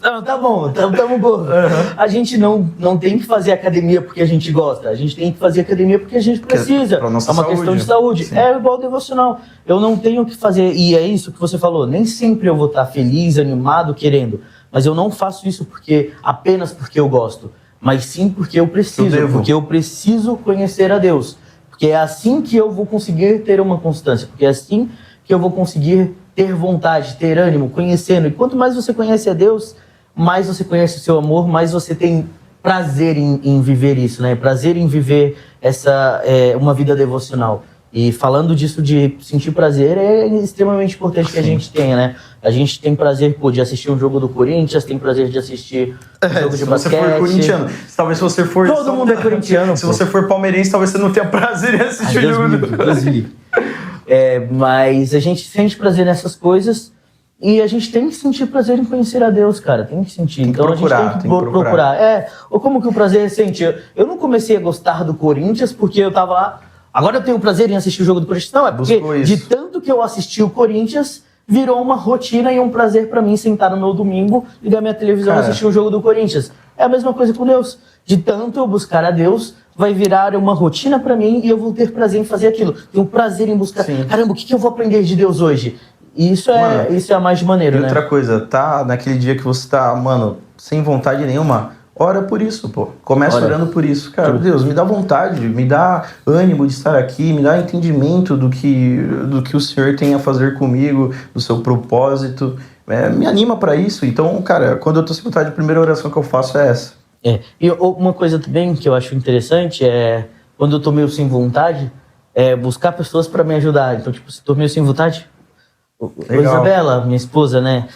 Não, tá bom, tamo gordo. A gente não tem que fazer academia porque a gente gosta, a gente tem que fazer academia porque a gente precisa. Pra nossa uma questão de saúde. Sim. É igual devocional. Eu não tenho que fazer, e é isso que você falou, nem sempre eu vou estar feliz, animado, querendo. Mas eu não faço isso apenas porque eu gosto, mas sim porque eu preciso, porque eu preciso conhecer a Deus. Porque é assim que eu vou conseguir ter uma constância, porque é assim que eu vou conseguir ter vontade, ter ânimo, conhecendo. E quanto mais você conhece a Deus, mais você conhece o seu amor, mais você tem prazer em viver isso, né? Prazer em viver uma vida devocional. E falando disso de sentir prazer, é extremamente importante que a gente tenha, né? A gente tem prazer de assistir um jogo do Corinthians, tem prazer de assistir um jogo de basquete. Se você for corintiano, talvez se você for... Todo mundo é corintiano. Se você for palmeirense, talvez você não tenha prazer em assistir o jogo do Corinthians. Mas a gente sente prazer nessas coisas e a gente tem que sentir prazer em conhecer a Deus, cara. Tem que sentir. Então a gente tem que procurar. Ou como que o prazer é sentir? Eu não comecei a gostar do Corinthians porque eu tava lá... Agora eu tenho prazer em assistir o jogo do Corinthians. Não, é porque de tanto que eu assisti o Corinthians, virou uma rotina e um prazer pra mim sentar no meu domingo, ligar minha televisão e assistir o jogo do Corinthians. É a mesma coisa com Deus. De tanto eu buscar a Deus, vai virar uma rotina pra mim e eu vou ter prazer em fazer aquilo. Tenho prazer em buscar. Sim. Caramba, o que eu vou aprender de Deus hoje? E isso é a mais de maneiro, né? E outra coisa, tá naquele dia que você tá, sem vontade nenhuma... Ora por isso, pô. Começa orando por isso. Cara, Deus, me dá vontade, me dá ânimo de estar aqui, me dá entendimento do que o Senhor tem a fazer comigo, do seu propósito. Me anima pra isso. Então, cara, quando eu tô sem vontade, a primeira oração que eu faço é essa. E uma coisa também que eu acho interessante é, quando eu tô meio sem vontade, buscar pessoas pra me ajudar. Então, tipo, se eu tô meio sem vontade, Isabela, minha esposa, né?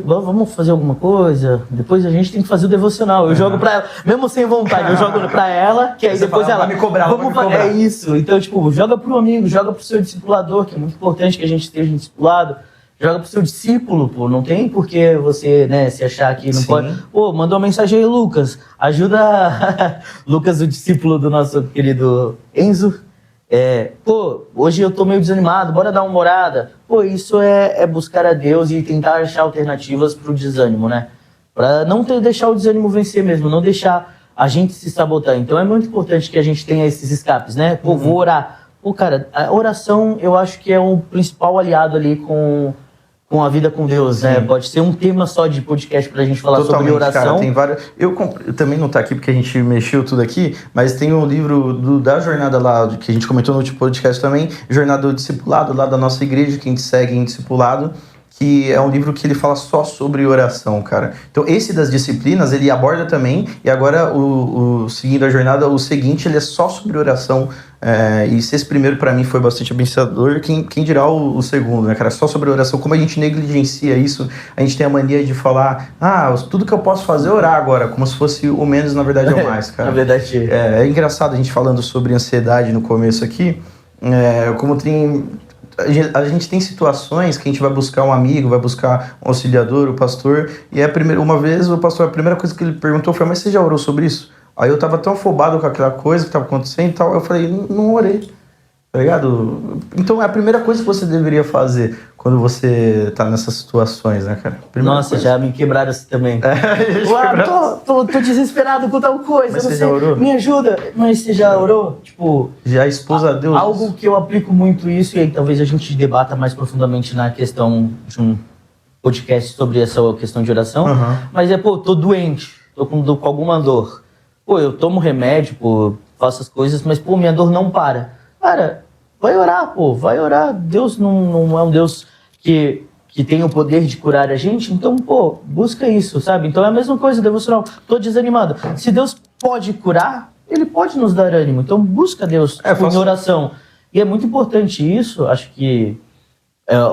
Vamos fazer alguma coisa, depois a gente tem que fazer o devocional. Eu jogo pra ela, mesmo sem vontade, eu jogo pra ela, que aí você depois ela... Vai me cobrar, É isso. Então, tipo, joga pro amigo, joga pro seu discipulador, que é muito importante que a gente esteja discipulado. Joga pro seu discípulo, pô. Não tem por que você, né, se achar que não pode... Pô, mandou uma mensagem aí, Lucas. Ajuda Lucas, o discípulo do nosso querido Enzo. Pô, hoje eu tô meio desanimado, bora dar uma orada. Pô, isso é buscar a Deus e tentar achar alternativas pro desânimo, né? Pra não deixar o desânimo vencer mesmo, não deixar a gente se sabotar. Então é muito importante que a gente tenha esses escapes, né? Pô, vou orar. Pô, cara, a oração eu acho que é o principal aliado ali com a vida com Deus, né? Pode ser um tema só de podcast pra gente falar sobre oração. Cara, tem vários. Eu também não tá aqui porque a gente mexeu tudo aqui, mas tem um livro da jornada lá, que a gente comentou no último podcast também, Jornada do Discipulado, lá da nossa igreja, que a gente segue em discipulado, que é um livro que ele fala só sobre oração, cara. Então, esse das disciplinas, ele aborda também, e agora, seguindo a jornada, o seguinte, ele é só sobre oração, e se esse primeiro, para mim, foi bastante abençoador, quem dirá o segundo, né, cara? Só sobre oração, como a gente negligencia isso, a gente tem a mania de falar, tudo que eu posso fazer é orar agora, como se fosse o menos, na verdade, é o mais, cara. Na verdade. É engraçado a gente falando sobre ansiedade no começo aqui, como tem... A gente tem situações que a gente vai buscar um amigo, vai buscar um auxiliador, o pastor, e uma vez o pastor, a primeira coisa que ele perguntou foi, mas você já orou sobre isso? Aí eu tava tão afobado com aquela coisa que tava acontecendo e tal, eu falei, não orei, tá ligado? Então é a primeira coisa que você deveria fazer quando você tá nessas situações, né, cara? Nossa, já me quebraram assim também. Tô desesperado com tal coisa. Mas você já orou? Me ajuda. Mas você já orou? Tipo, já expôs a Deus? Algo que eu aplico muito isso, e aí talvez a gente debata mais profundamente na questão de um podcast sobre essa questão de oração. Mas tô doente, tô com alguma dor. Eu tomo remédio, faço as coisas, mas, minha dor não para. Cara, vai orar, vai orar. Deus não é um Deus que tem o poder de curar a gente, então, busca isso, sabe? Então é a mesma coisa, devocional. Tô desanimado. Se Deus pode curar, Ele pode nos dar ânimo. Então busca Deus em oração. E é muito importante isso, acho que,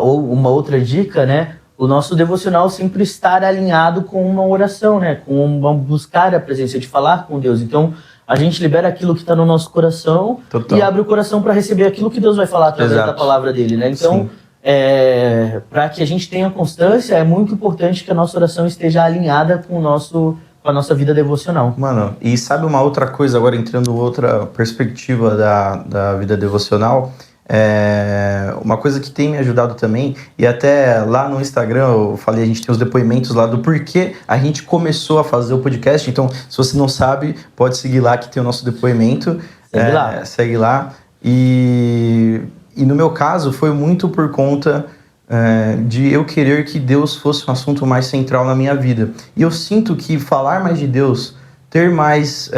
ou uma outra dica, né? O nosso devocional sempre estar alinhado com uma oração, né? Com buscar a presença, de falar com Deus. Então, a gente libera aquilo que está no nosso coração. Total. E abre o coração para receber aquilo que Deus vai falar através da palavra dele, né? Então, para que a gente tenha constância, é muito importante que a nossa oração esteja alinhada com a nossa vida devocional. Mano, e sabe uma outra coisa, agora entrando outra perspectiva da vida devocional? Uma coisa que tem me ajudado também, e até lá no Instagram eu falei, a gente tem os depoimentos lá do porquê a gente começou a fazer o podcast. Então, se você não sabe, pode seguir lá que tem o nosso depoimento. Segue lá. E no meu caso foi muito por conta de eu querer que Deus fosse um assunto mais central na minha vida. E eu sinto que falar mais de Deus, ter mais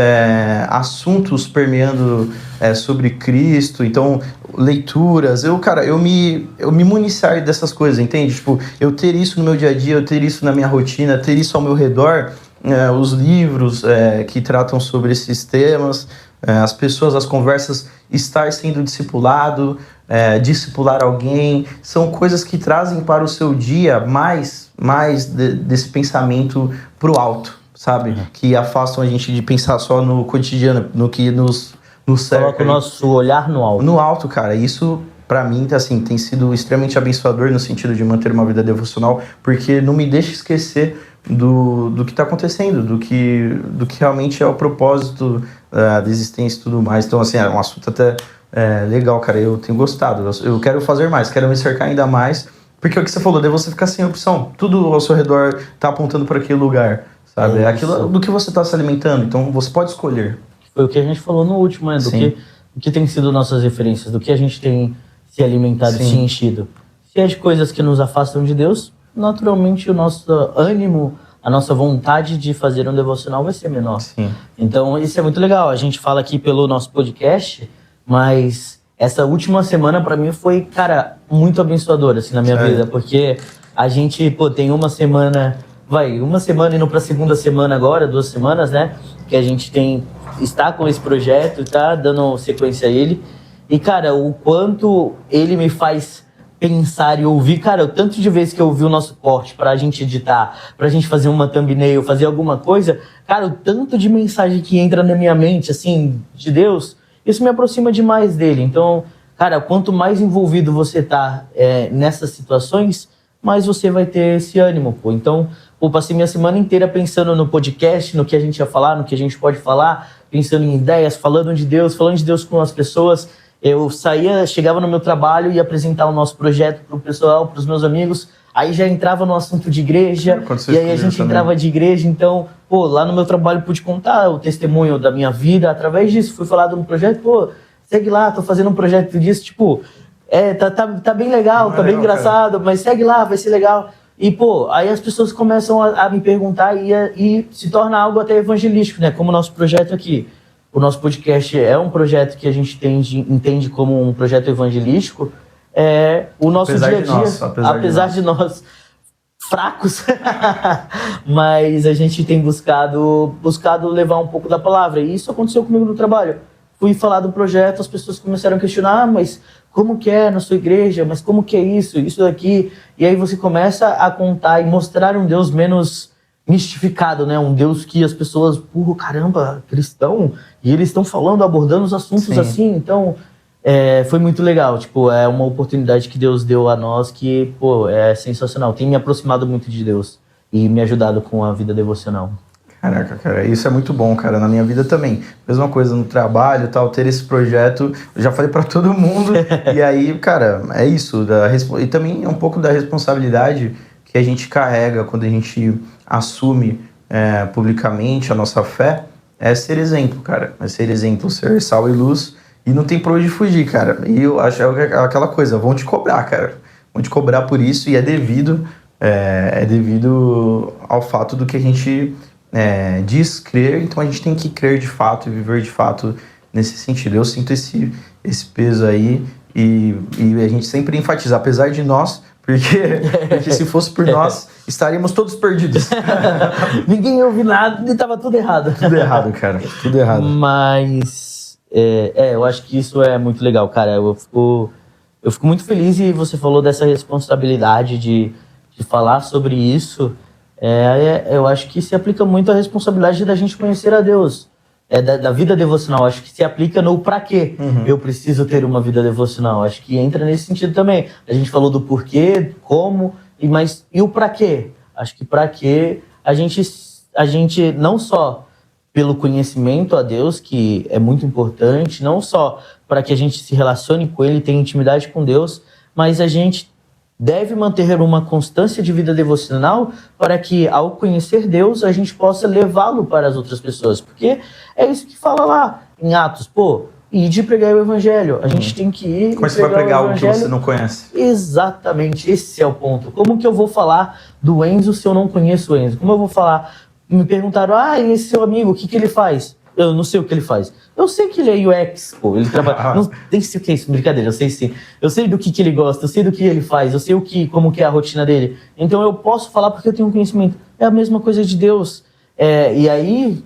assuntos permeando sobre Cristo, então leituras, eu me municiar dessas coisas, entende? Tipo, eu ter isso no meu dia a dia, eu ter isso na minha rotina, ter isso ao meu redor, os livros que tratam sobre esses temas, as pessoas, as conversas, estar sendo discipulado, discipular alguém, são coisas que trazem para o seu dia mais desse pensamento pro alto, sabe? Que afastam a gente de pensar só no cotidiano, no que nos cerca. Coloca o nosso olhar no alto. No alto, cara. Isso, pra mim, assim, tem sido extremamente abençoador no sentido de manter uma vida devocional, porque não me deixa esquecer do que tá acontecendo, do que realmente é o propósito da existência e tudo mais. Então, assim, é um assunto até legal, cara. Eu tenho gostado. Eu quero fazer mais, quero me cercar ainda mais, porque é o que você falou, daí você ficar sem opção. Tudo ao seu redor tá apontando para aquele lugar, sabe? É aquilo do que você tá se alimentando, então você pode escolher. Foi o que a gente falou no último, né? Do que tem sido nossas referências, do que a gente tem se alimentado, se enchido. Se é de coisas que nos afastam de Deus, naturalmente o nosso ânimo, a nossa vontade de fazer um devocional vai ser menor. Então isso é muito legal. A gente fala aqui pelo nosso podcast, mas essa última semana pra mim foi, cara, muito abençoadora assim, na minha vida, porque a gente, tem uma semana indo pra segunda semana agora, 2 semanas, né? Que a gente está com esse projeto, tá dando sequência a ele. E, cara, o quanto ele me faz pensar e ouvir, cara, o tanto de vezes que eu ouvi o nosso corte pra gente editar, pra gente fazer uma thumbnail, fazer alguma coisa, cara, o tanto de mensagem que entra na minha mente, assim, de Deus, isso me aproxima demais dele. Então, cara, quanto mais envolvido você tá nessas situações, mais você vai ter esse ânimo, Então, passei minha semana inteira pensando no podcast, no que a gente ia falar, no que a gente pode falar, pensando em ideias, falando de Deus com as pessoas. Eu chegava no meu trabalho e ia apresentar o nosso projeto pro pessoal, pros meus amigos, aí já entrava no assunto de igreja, e aí a gente entrava de igreja, então, lá no meu trabalho pude contar o testemunho da minha vida, através disso, fui falar do projeto, segue lá, tô fazendo um projeto disso, tipo, tá bem legal, tá bem engraçado, mas segue lá, vai ser legal. E, pô, aí as pessoas começam a me perguntar e se torna algo até evangelístico, né? Como o nosso projeto aqui. O nosso podcast é um projeto que a gente entende como um projeto evangelístico. O nosso Apesar dia a dia, apesar de nós fracos, mas a gente tem buscado levar um pouco da palavra. E isso aconteceu comigo no trabalho. Fui falar do projeto, as pessoas começaram a questionar, mas como que é na sua igreja? Mas como que é isso daqui? E aí você começa a contar e mostrar um Deus menos mistificado, né? Um Deus que as pessoas, caramba, cristão, e eles estão falando, abordando os assuntos assim, então foi muito legal, tipo, é uma oportunidade que Deus deu a nós que, é sensacional, tem me aproximado muito de Deus e me ajudado com a vida devocional. Caraca, cara, isso é muito bom, cara, na minha vida também. Mesma coisa no trabalho e tal, ter esse projeto, eu já falei pra todo mundo, e aí, cara, é isso, e também é um pouco da responsabilidade que a gente carrega quando a gente assume publicamente a nossa fé, é ser exemplo, cara, é ser exemplo, ser sal e luz, e não tem pra onde fugir, cara, e eu acho aquela coisa, vão te cobrar, cara, vão te cobrar por isso, e é devido ao fato do que a gente diz crer, então a gente tem que crer de fato e viver de fato nesse sentido. Eu sinto esse peso aí e a gente sempre enfatiza, apesar de nós, porque se fosse por nós, estaríamos todos perdidos. Ninguém ouviu nada e tava tudo errado. Tudo errado, cara, tudo errado. Mas, eu acho que isso é muito legal, cara. Eu fico muito feliz e você falou dessa responsabilidade de falar sobre isso. Eu acho que se aplica muito a responsabilidade da gente conhecer a Deus, da vida devocional. Acho que se aplica no pra quê eu preciso ter uma vida devocional. Acho que entra nesse sentido também. A gente falou do porquê, como, mas e o pra quê? Acho que pra quê a gente não só pelo conhecimento a Deus, que é muito importante, não só para que a gente se relacione com Ele, tenha intimidade com Deus, mas a gente deve manter uma constância de vida devocional para que, ao conhecer Deus, a gente possa levá-lo para as outras pessoas. Porque é isso que fala lá em Atos. Ir de pregar o evangelho. A gente tem que ir. Como você vai pregar algo que você não conhece? Exatamente, esse é o ponto. Como que eu vou falar do Enzo se eu não conheço o Enzo? Como eu vou falar? Me perguntaram, e esse seu amigo, o que ele faz? Eu não sei o que ele faz. Eu sei que ele é UX, ele trabalha... Não sei o que é isso, brincadeira, eu sei sim. Eu sei do que ele gosta, eu sei do que ele faz, eu sei como que é a rotina dele. Então eu posso falar porque eu tenho conhecimento. É a mesma coisa de Deus. E aí,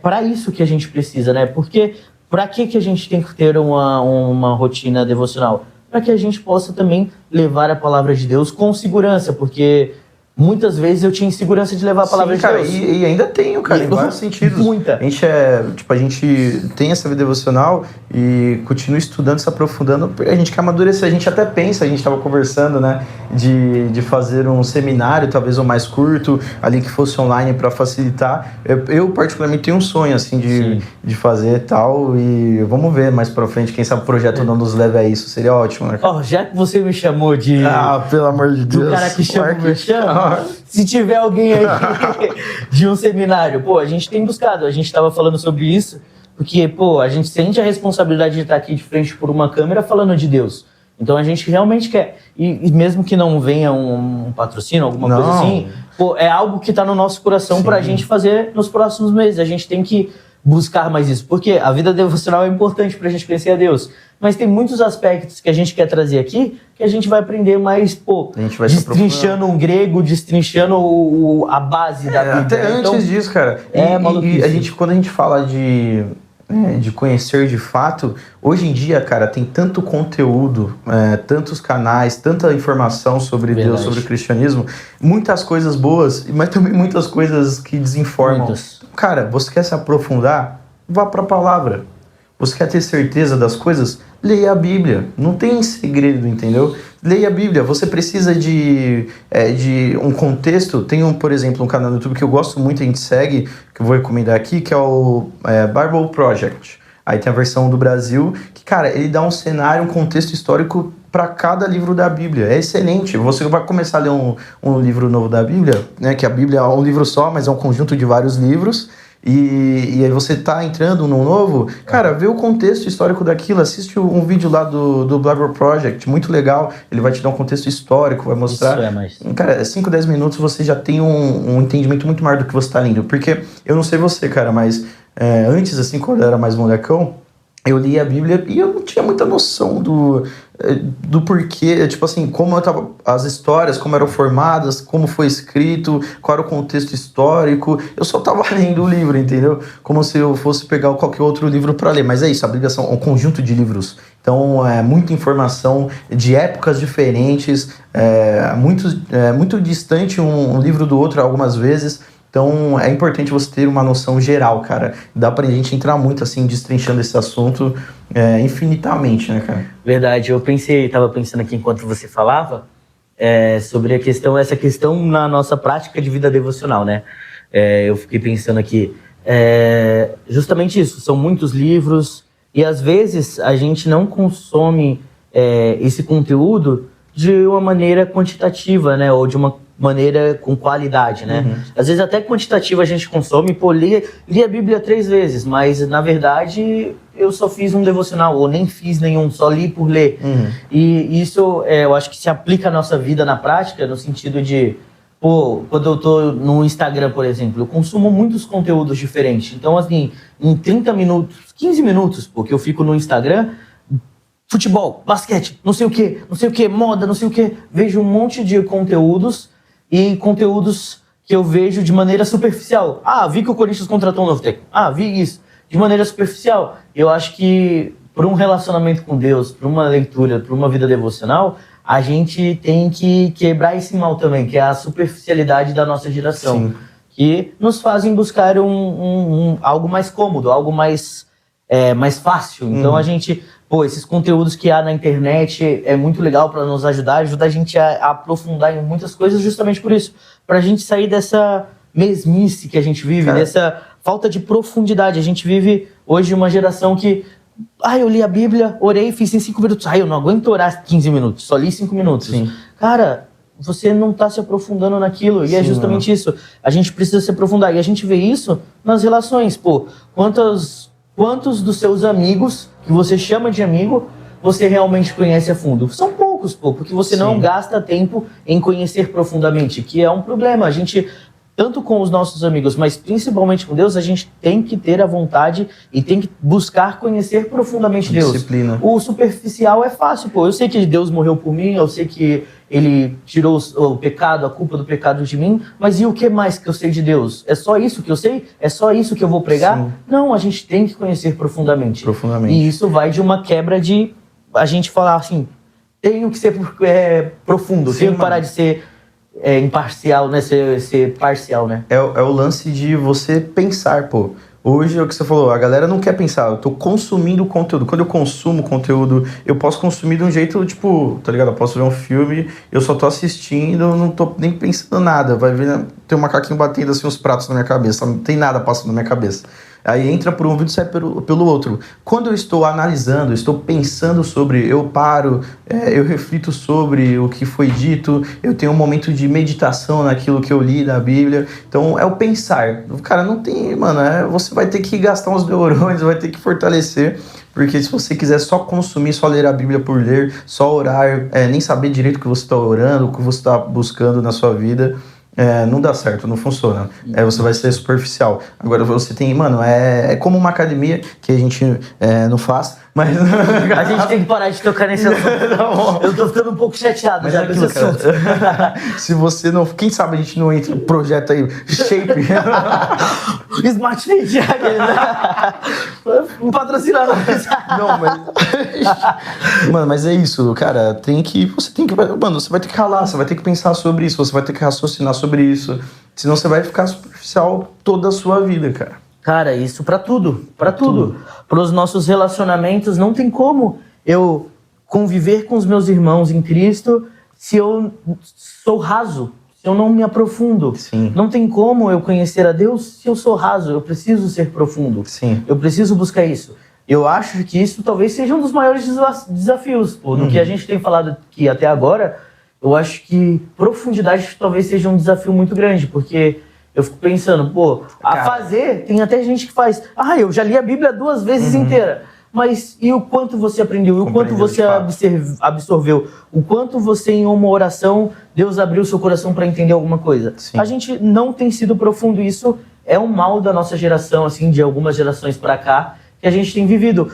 para isso que a gente precisa, né? Porque para que a gente tem que ter uma rotina devocional? Para que a gente possa também levar a palavra de Deus com segurança, porque... Muitas vezes eu tinha insegurança de levar a palavra de Deus. E ainda tenho, cara, em vários sentidos. Muita. A gente tem essa vida devocional e continua estudando, se aprofundando, porque a gente quer amadurecer. A gente até pensa, a gente estava conversando, né, de fazer um seminário, talvez o mais curto, ali que fosse online para facilitar. Eu particularmente tenho um sonho, assim, de fazer tal, e vamos ver mais pra frente, quem sabe o projeto não nos leve a isso, seria ótimo, né? Já que você me chamou de... pelo amor de Deus. Do cara que chama o chama. Se tiver alguém aí de um seminário, a gente tem buscado, a gente estava falando sobre isso, porque, a gente sente a responsabilidade de estar aqui de frente por uma câmera falando de Deus. Então a gente realmente quer, e mesmo que não venha um patrocínio, alguma coisa assim, é algo que está no nosso coração para a gente fazer nos próximos meses. A gente tem que buscar mais isso, porque a vida devocional é importante para a gente conhecer a Deus. Mas tem muitos aspectos que a gente quer trazer aqui que a gente vai aprender mais, destrinchando um grego, destrinchando a base da Bíblia. Até antes disso, cara. E quando a gente fala de conhecer de fato, hoje em dia, cara, tem tanto conteúdo, tantos canais, tanta informação sobre Deus, sobre o cristianismo, muitas coisas boas, mas também muitas coisas que desinformam. Muitas. Cara, você quer se aprofundar? Vá para a palavra. Você quer ter certeza das coisas? Leia a Bíblia. Não tem segredo, entendeu? Leia a Bíblia. Você precisa de um contexto. Tem, por exemplo, um canal no YouTube que eu gosto muito, a gente segue, que eu vou recomendar aqui, que é o Bible Project. Aí tem a versão do Brasil, que, cara, ele dá um cenário, um contexto histórico para cada livro da Bíblia. É excelente. Você vai começar a ler um livro novo da Bíblia, né? Que a Bíblia é um livro só, mas é um conjunto de vários livros. e aí você tá entrando num novo, cara, vê o contexto histórico daquilo, assiste um vídeo lá do Bible Project, muito legal, ele vai te dar um contexto histórico, vai mostrar... Cara, 5, 10 minutos você já tem um entendimento muito maior do que você tá lendo, porque eu não sei você, cara, mas antes, assim, quando eu era mais molecão, eu li a Bíblia e eu não tinha muita noção do porquê, tipo assim, como eu tava, as histórias, como eram formadas, como foi escrito, qual era o contexto histórico. Eu só tava lendo o livro, entendeu? Como se eu fosse pegar qualquer outro livro para ler. Mas é isso, a Bíblia é um conjunto de livros. Então, é muita informação de épocas diferentes, muito distante um livro do outro algumas vezes. Então, é importante você ter uma noção geral, cara. Dá pra gente entrar muito, assim, destrinchando esse assunto infinitamente, né, cara? Verdade. Tava pensando aqui enquanto você falava, sobre essa questão na nossa prática de vida devocional, né? Eu fiquei pensando aqui, justamente isso, são muitos livros e, às vezes, a gente não consome esse conteúdo de uma maneira quantitativa, né? Ou de uma maneira com qualidade, né? Uhum. Às vezes até quantitativa a gente consome, li a Bíblia 3 vezes, mas na verdade eu só fiz um devocional, ou nem fiz nenhum, só li por ler. Uhum. E isso eu acho que se aplica à nossa vida na prática, no sentido de, quando eu tô no Instagram, por exemplo, eu consumo muitos conteúdos diferentes. Então, assim, em 30 minutos, 15 minutos, porque eu fico no Instagram, futebol, basquete, não sei o que, moda, não sei o que, vejo um monte de conteúdos e conteúdos que eu vejo de maneira superficial. Vi que o Corinthians contratou um novo técnico. Vi isso. De maneira superficial. Eu acho que, para um relacionamento com Deus, para uma leitura, para uma vida devocional, a gente tem que quebrar esse mal também, que é a superficialidade da nossa geração. Sim. Que nos fazem buscar algo mais cômodo, algo mais fácil. Então a gente... esses conteúdos que há na internet é muito legal para nos ajudar, ajuda a gente a aprofundar em muitas coisas justamente por isso. Pra gente sair dessa mesmice que a gente vive, dessa falta de profundidade. A gente vive hoje uma geração que... eu li a Bíblia, orei, fiz em 5 minutos. Eu não aguento orar 15 minutos, só li 5 minutos. Sim. Cara, você não tá se aprofundando naquilo. E é justamente isso. A gente precisa se aprofundar. E a gente vê isso nas relações. Quantos dos seus amigos, que você chama de amigo, você realmente conhece a fundo? São poucos, porque você não gasta tempo em conhecer profundamente, que é um problema. A gente, tanto com os nossos amigos, mas principalmente com Deus, a gente tem que ter a vontade e tem que buscar conhecer profundamente Deus. Disciplina. O superficial é fácil, eu sei que Deus morreu por mim, eu sei que Ele tirou o pecado, a culpa do pecado de mim, mas e o que mais que eu sei de Deus? É só isso que eu sei? É só isso que eu vou pregar? Sim. Não, a gente tem que conhecer profundamente. E isso vai de uma quebra de a gente falar assim, tenho que ser profundo, tenho que parar de ser imparcial, né? Ser parcial, né? É o lance de você pensar, Hoje é o que você falou, a galera não quer pensar, eu tô consumindo conteúdo. Quando eu consumo conteúdo, eu posso consumir de um jeito, tá ligado? Eu posso ver um filme, eu só tô assistindo, eu não tô nem pensando nada. Vai ver, tem um macaquinho batendo assim os pratos na minha cabeça, não tem nada passando na minha cabeça. Aí entra por um vídeo e sai pelo outro. Quando eu estou analisando, estou pensando sobre, eu paro, eu reflito sobre o que foi dito, eu tenho um momento de meditação naquilo que eu li na Bíblia. Então é o pensar. Cara, não tem, mano, você vai ter que gastar uns neurônios, vai ter que fortalecer, porque se você quiser só consumir, só ler a Bíblia por ler, só orar, nem saber direito o que você está orando, o que você está buscando na sua vida, não dá certo, não funciona. Você vai ser superficial. Agora você tem, é como uma academia que a gente não faz, mas... A gente tem que parar de tocar nesse assunto. Eu tô ficando um pouco chateado mas já com esse assunto. Se você não... Quem sabe a gente não entra no projeto aí, Shape. Smart Fit. Patrocinar nós. Não, mas... Mano, mas é isso, cara. Você tem que... Mano, você vai ter que ralar, você vai ter que pensar sobre isso, você vai ter que raciocinar sobre isso. Senão você vai ficar superficial toda a sua vida, cara. Cara, isso pra tudo. Para os nossos relacionamentos, não tem como eu conviver com os meus irmãos em Cristo se eu sou raso, se eu não me aprofundo. Sim. Não tem como eu conhecer a Deus se eu sou raso. Eu preciso ser profundo. Sim. Eu preciso buscar isso. Eu acho que isso talvez seja um dos maiores desafios. No que a gente tem falado aqui até agora, eu acho que profundidade talvez seja um desafio muito grande, porque Eu fico pensando, pô, a fazer, tem até gente que faz. Eu já li a Bíblia 2 vezes inteira. Mas e o quanto você aprendeu? E o quanto você absorveu? O quanto você, em uma oração, Deus abriu seu coração para entender alguma coisa? Sim. A gente não tem sido profundo. Isso é um mal da nossa geração, assim, de algumas gerações para cá, que a gente tem vivido.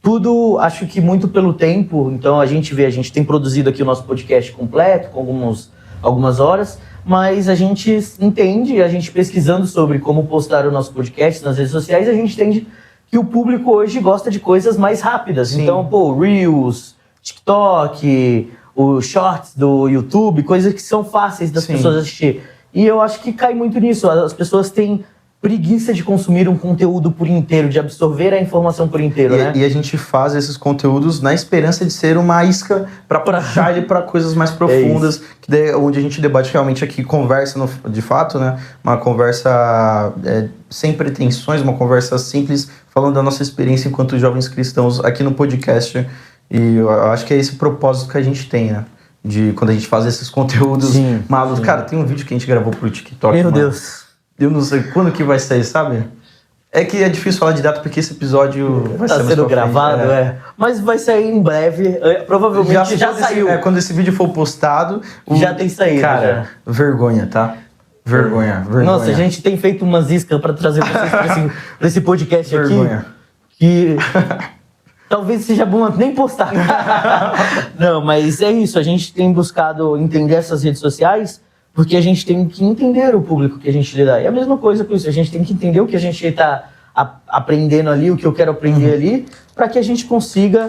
Tudo, acho que muito pelo tempo. Então, a gente tem produzido aqui o nosso podcast completo, com algumas horas, mas a gente entende, a gente pesquisando sobre como postar o nosso podcast nas redes sociais, a gente entende que o público hoje gosta de coisas mais rápidas. Sim. Então, Reels, TikTok, os Shorts do YouTube, coisas que são fáceis das pessoas assistir. E eu acho que cai muito nisso. As pessoas têm preguiça de consumir um conteúdo por inteiro, de absorver a informação por inteiro, né? E a gente faz esses conteúdos na esperança de ser uma isca para puxar ele para coisas mais profundas, onde a gente debate realmente aqui, conversa de fato, né? Uma conversa sem pretensões, uma conversa simples, falando da nossa experiência enquanto jovens cristãos aqui no podcast. E eu acho que é esse propósito que a gente tem, né? De quando a gente faz esses conteúdos malucos. Cara, tem um vídeo que a gente gravou pro TikTok. Meu Deus. Eu não sei quando que vai sair, sabe? É que é difícil falar de data porque esse episódio vai ser sendo gravado, Mas vai sair em breve. Provavelmente já saiu. Quando esse vídeo for postado... Já tem saído. Cara, vergonha, tá? Vergonha. Nossa, a gente tem feito umas iscas pra trazer vocês pra esse podcast vergonha. Aqui. Que talvez seja bom nem postar. Não, mas é isso. A gente tem buscado entender essas redes sociais porque a gente tem que entender o público que a gente lida. É a mesma coisa com isso. A gente tem que entender o que a gente está aprendendo ali, o que eu quero aprender ali, para que a gente consiga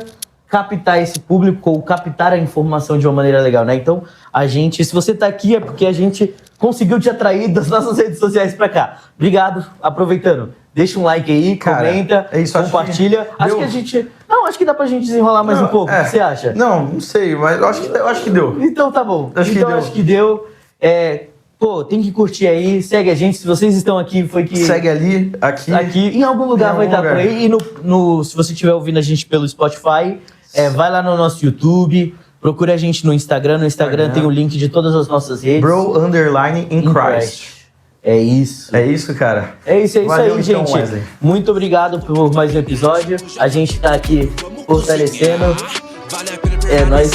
captar esse público ou captar a informação de uma maneira legal, né? Então, se você está aqui é porque a gente conseguiu te atrair das nossas redes sociais para cá. Obrigado. Aproveitando, deixa um like aí, comenta, compartilha. Acho que dá pra gente desenrolar mais um pouco. O que você acha? Não sei, mas eu acho que deu. Então tá bom. Acho que deu. Tem que curtir aí, segue a gente. Se vocês estão aqui, segue ali, aqui. Em algum lugar vai estar por aí. E se você estiver ouvindo a gente pelo Spotify, vai lá no nosso YouTube, procura a gente no Instagram. No Instagram tem o link de todas as nossas redes. Bro_in_Christ. É isso. É isso, cara. É isso aí, gente. Wesley. Muito obrigado por mais um episódio. A gente tá aqui fortalecendo. É nóis.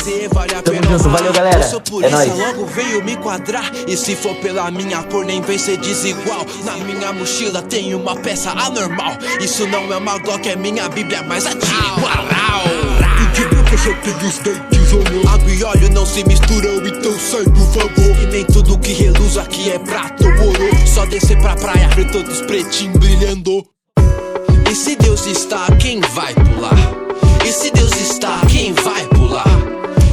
Tamo junto. Valeu, galera. É nóis. Logo veio me enquadrar. E se for pela minha cor, nem vem ser desigual. Na minha mochila tem uma peça anormal. Isso não é uma Glock, é minha Bíblia, mas atire. Água e óleo não se misturam, então sai por favor. E nem tudo que reluz aqui é prata ou ouro. Só descer pra praia, ver todos pretinhos brilhando. E se Deus está, quem vai pular? E se Deus está, quem vai pular?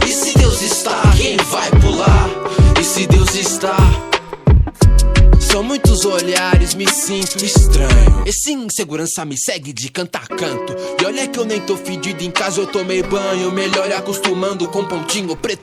E se Deus está, quem vai pular? E se Deus está... São muitos olhares, me sinto estranho. Esse insegurança me segue de canto a canto. E olha que eu nem tô fedido em casa, eu tomei banho. Melhor acostumando com pontinho preto.